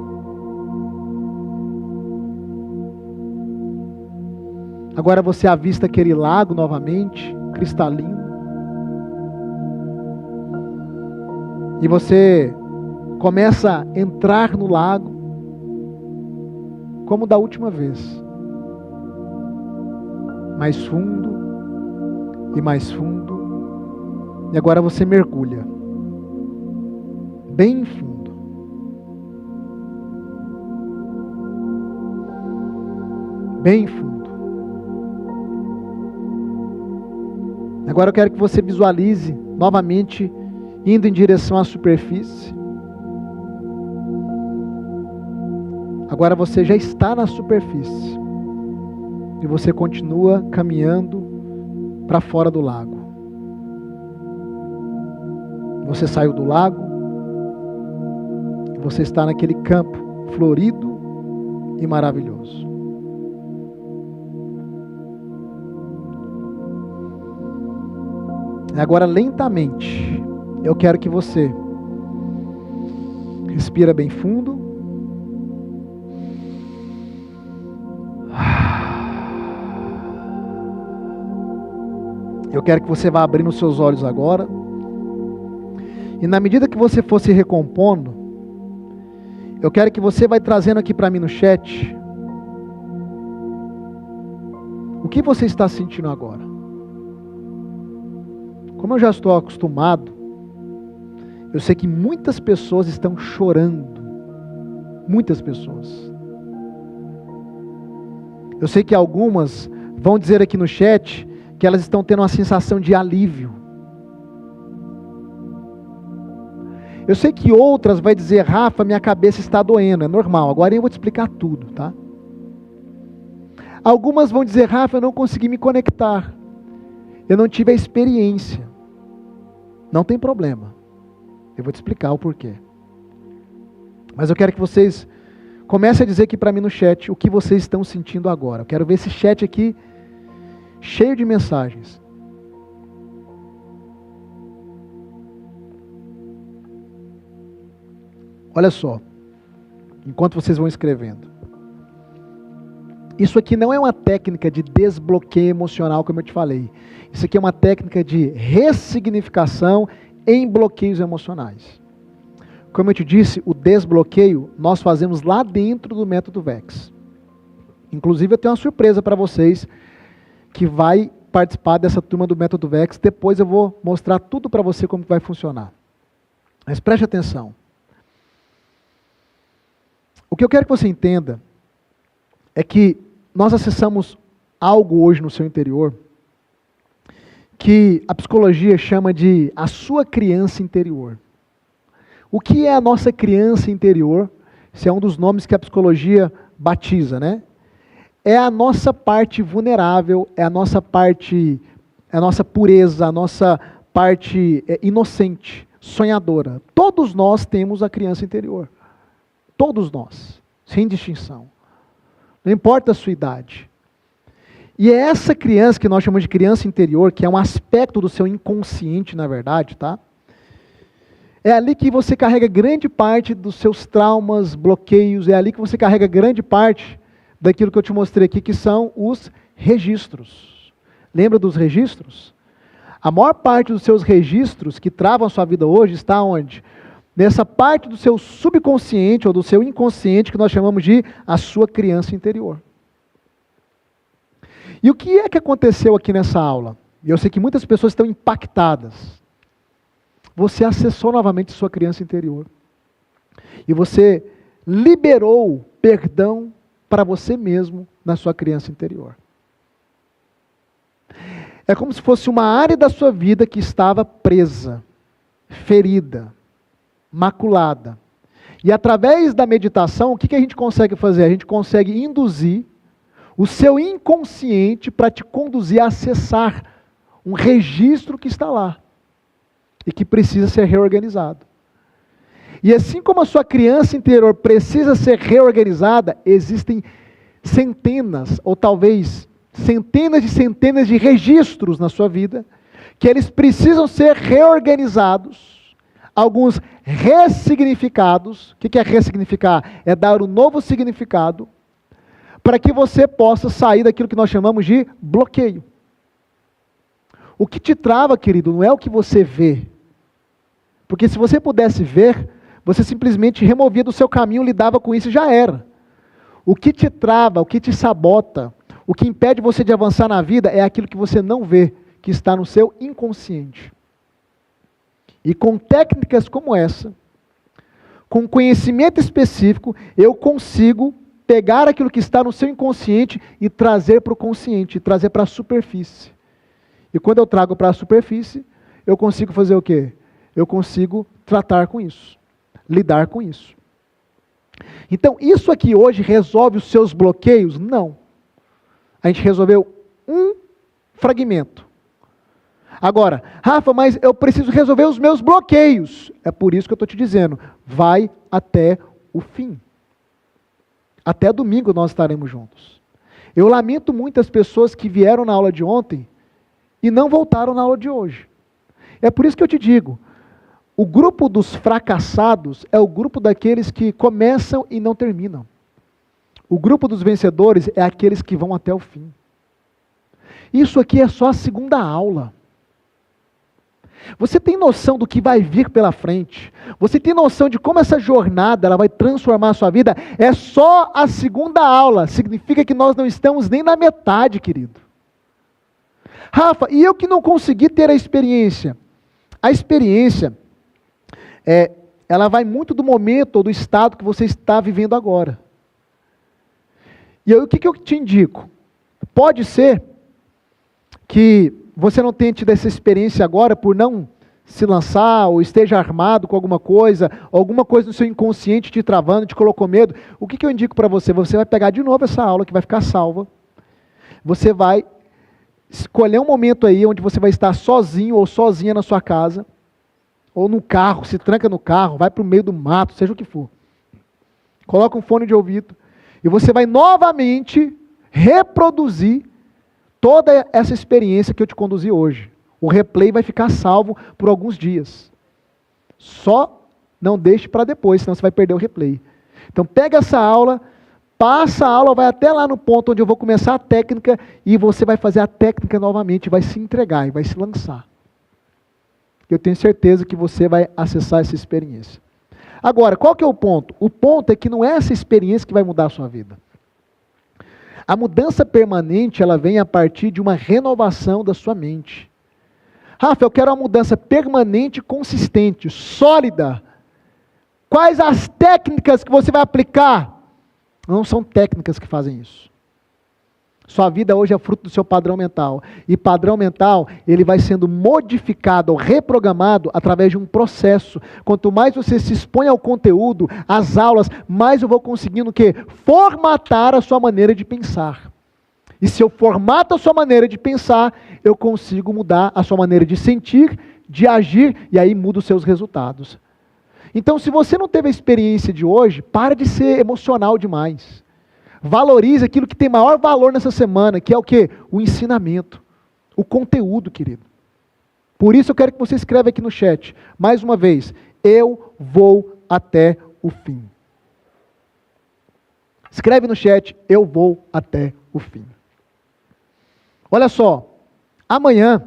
Agora você avista aquele lago novamente, cristalino. E você começa a entrar no lago como da última vez. Mais fundo e mais fundo. E agora você mergulha. Bem fundo. Bem fundo. Agora eu quero que você visualize novamente indo em direção à superfície. Agora você já está na superfície. E você continua caminhando para fora do lago. Você saiu do lago. E você está naquele campo florido e maravilhoso. E agora lentamente, eu quero que você respira bem fundo. Eu quero que você vá abrindo os seus olhos agora. E na medida que você for se recompondo, eu quero que você vá trazendo aqui para mim no chat o que você está sentindo agora. Como eu já estou acostumado, eu sei que muitas pessoas estão chorando. Muitas pessoas. Eu sei que algumas vão dizer aqui no chat que elas estão tendo uma sensação de alívio. Eu sei que outras vai dizer, Rafa, minha cabeça está doendo, é normal. Agora eu vou te explicar tudo, tá? Algumas vão dizer, Rafa, eu não consegui me conectar. Eu não tive a experiência. Não tem problema. Eu vou te explicar o porquê. Mas eu quero que vocês comecem a dizer aqui para mim no chat o que vocês estão sentindo agora. Eu quero ver esse chat aqui cheio de mensagens. Olha só, enquanto vocês vão escrevendo. Isso aqui não é uma técnica de desbloqueio emocional, como eu te falei. Isso aqui é uma técnica de ressignificação em bloqueios emocionais. Como eu te disse, o desbloqueio nós fazemos lá dentro do método VEX. Inclusive eu tenho uma surpresa para vocês que vai participar dessa turma do método VEX. Depois eu vou mostrar tudo para você como vai funcionar. Mas preste atenção. O que eu quero que você entenda é que nós acessamos algo hoje no seu interior que a psicologia chama de a sua criança interior. O que é a nossa criança interior? Esse é um dos nomes que a psicologia batiza, né? É a nossa parte vulnerável, é a nossa parte, é a nossa pureza, a nossa parte inocente, sonhadora. Todos nós temos a criança interior. Todos nós, sem distinção. Não importa a sua idade. E é essa criança que nós chamamos de criança interior, que é um aspecto do seu inconsciente, na verdade, tá? É ali que você carrega grande parte dos seus traumas, bloqueios, é ali que você carrega grande parte daquilo que eu te mostrei aqui, que são os registros. Lembra dos registros? A maior parte dos seus registros que travam a sua vida hoje está onde? nessa parte do seu subconsciente ou do seu inconsciente que nós chamamos de a sua criança interior. E o que é que aconteceu aqui nessa aula? E eu sei que muitas pessoas estão impactadas. Você acessou novamente sua criança interior. E você liberou perdão para você mesmo na sua criança interior. É como se fosse uma área da sua vida que estava presa, ferida, maculada. E através da meditação, o que a gente consegue fazer? A gente consegue induzir o seu inconsciente para te conduzir a acessar um registro que está lá e que precisa ser reorganizado. E assim como a sua criança interior precisa ser reorganizada, existem centenas ou talvez centenas de registros na sua vida que eles precisam ser reorganizados, alguns ressignificados. O que é ressignificar? É dar um novo significado para que você possa sair daquilo que nós chamamos de bloqueio. O que te trava, querido, não é o que você vê. Porque se você pudesse ver, você simplesmente removia do seu caminho, lidava com isso e já era. O que te trava, o que te sabota, o que impede você de avançar na vida é aquilo que você não vê, que está no seu inconsciente. E com técnicas como essa, com conhecimento específico, eu consigo pegar aquilo que está no seu inconsciente e trazer para o consciente, trazer para a superfície. E quando eu trago para a superfície, eu consigo fazer o quê? Eu consigo tratar com isso, lidar com isso. Então, isso aqui hoje resolve os seus bloqueios? Não. A gente resolveu um fragmento. Agora, Rafa, mas eu preciso resolver os meus bloqueios. É por isso que eu estou te dizendo, vai até o fim. Até domingo nós estaremos juntos. Eu lamento muito as pessoas que vieram na aula de ontem e não voltaram na aula de hoje. É por isso que eu te digo, o grupo dos fracassados é o grupo daqueles que começam e não terminam. O grupo dos vencedores é aqueles que vão até o fim. Isso aqui é só a segunda aula. Você tem noção do que vai vir pela frente? Você tem noção de como essa jornada ela vai transformar a sua vida? É só a segunda aula. Significa que nós não estamos nem na metade, querido. Rafa, e eu que não consegui ter a experiência? A experiência, ela vai muito do momento ou do estado que você está vivendo agora. E aí, o que eu te indico? Pode ser que você não tenha tido essa experiência agora por não se lançar, ou esteja armado com alguma coisa no seu inconsciente te travando, te colocou medo. O que eu indico para você? Você vai pegar de novo essa aula que vai ficar salva. Você vai escolher um momento aí onde você vai estar sozinho ou sozinha na sua casa, ou no carro, se tranca no carro, vai para o meio do mato, seja o que for. Coloca um fone de ouvido e você vai novamente reproduzir toda essa experiência que eu te conduzi hoje. O replay vai ficar salvo por alguns dias. Só não deixe para depois, senão você vai perder o replay. Então pega essa aula, passa a aula, vai até lá no ponto onde eu vou começar a técnica e você vai fazer a técnica novamente, vai se entregar e vai se lançar. Eu tenho certeza que você vai acessar essa experiência. Agora, qual que é o ponto? O ponto é que não é essa experiência que vai mudar a sua vida. A mudança permanente, ela vem a partir de uma renovação da sua mente. Rafa, eu quero uma mudança permanente, consistente, sólida. Quais as técnicas que você vai aplicar? Não são técnicas que fazem isso. Sua vida hoje é fruto do seu padrão mental. E padrão mental, ele vai sendo modificado ou reprogramado através de um processo. Quanto mais você se expõe ao conteúdo, às aulas, mais eu vou conseguindo o quê? Formatar a sua maneira de pensar. E se eu formato a sua maneira de pensar, eu consigo mudar a sua maneira de sentir, de agir, e aí muda os seus resultados. Então, se você não teve a experiência de hoje, para de ser emocional demais. Valorize aquilo que tem maior valor nessa semana, que é o quê? O ensinamento, o conteúdo, querido. Por isso eu quero que você escreva aqui no chat, mais uma vez, eu vou até o fim. Escreve no chat, eu vou até o fim. Olha só, amanhã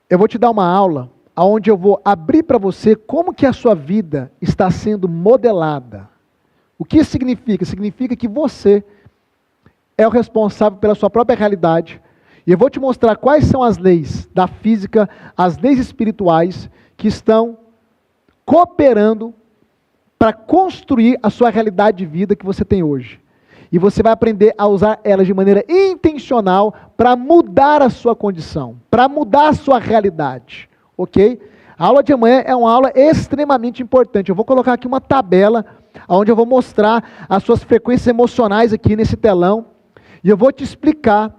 eu vou te dar uma aula onde eu vou abrir para você como que a sua vida está sendo modelada. O que isso significa? Significa que você é o responsável pela sua própria realidade. E eu vou te mostrar quais são as leis da física, as leis espirituais que estão cooperando para construir a sua realidade de vida que você tem hoje. E você vai aprender a usar elas de maneira intencional para mudar a sua condição, para mudar a sua realidade. Ok? A aula de amanhã é uma aula extremamente importante. Eu vou colocar aqui uma tabela onde eu vou mostrar as suas frequências emocionais aqui nesse telão. E eu vou te explicar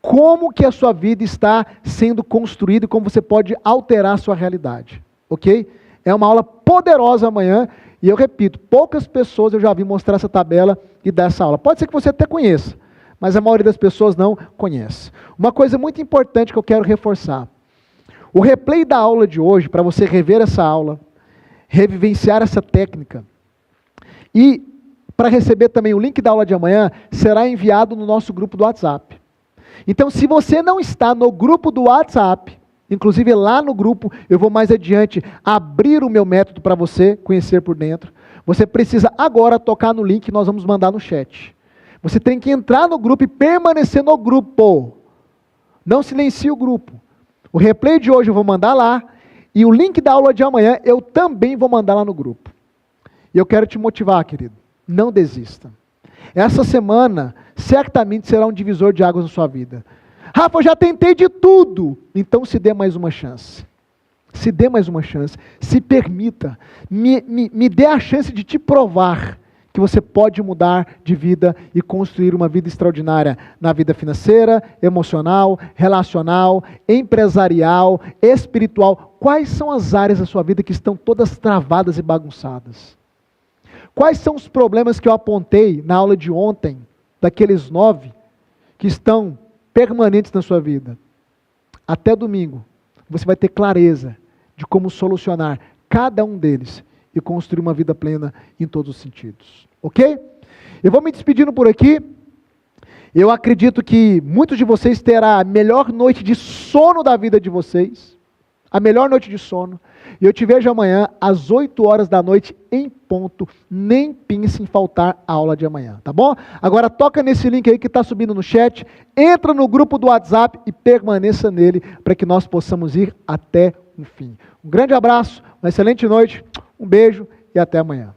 como que a sua vida está sendo construída e como você pode alterar a sua realidade. Ok? É uma aula poderosa amanhã. E eu repito, poucas pessoas eu já vi mostrar essa tabela e dar essa aula. Pode ser que você até conheça, mas a maioria das pessoas não conhece. Uma coisa muito importante que eu quero reforçar. O replay da aula de hoje, para você rever essa aula, revivenciar essa técnica, e para receber também o link da aula de amanhã, será enviado no nosso grupo do WhatsApp. Então, se você não está no grupo do WhatsApp, inclusive lá no grupo, eu vou mais adiante abrir o meu método para você conhecer por dentro. Você precisa agora tocar no link que nós vamos mandar no chat. Você tem que entrar no grupo e permanecer no grupo. Não silencie o grupo. O replay de hoje eu vou mandar lá, e o link da aula de amanhã eu também vou mandar lá no grupo. E eu quero te motivar, querido. Não desista. Essa semana certamente será um divisor de águas na sua vida. Rafa, eu já tentei de tudo. Então se dê mais uma chance. Se dê mais uma chance. Se permita. Me dê a chance de te provar que você pode mudar de vida e construir uma vida extraordinária na vida financeira, emocional, relacional, empresarial, espiritual. Quais são as áreas da sua vida que estão todas travadas e bagunçadas? Quais são os problemas que eu apontei na aula de ontem, daqueles 9, que estão permanentes na sua vida? Até domingo, você vai ter clareza de como solucionar cada um deles e construir uma vida plena em todos os sentidos. Ok? Eu vou me despedindo por aqui. Eu acredito que muitos de vocês terão a melhor noite de sono da vida de vocês. A melhor noite de sono. E eu te vejo amanhã às 8 horas da noite em ponto. Nem pense em faltar a aula de amanhã, tá bom? Agora toca nesse link aí que está subindo no chat. Entra no grupo do WhatsApp e permaneça nele para que nós possamos ir até o fim. Um grande abraço, uma excelente noite, um beijo e até amanhã.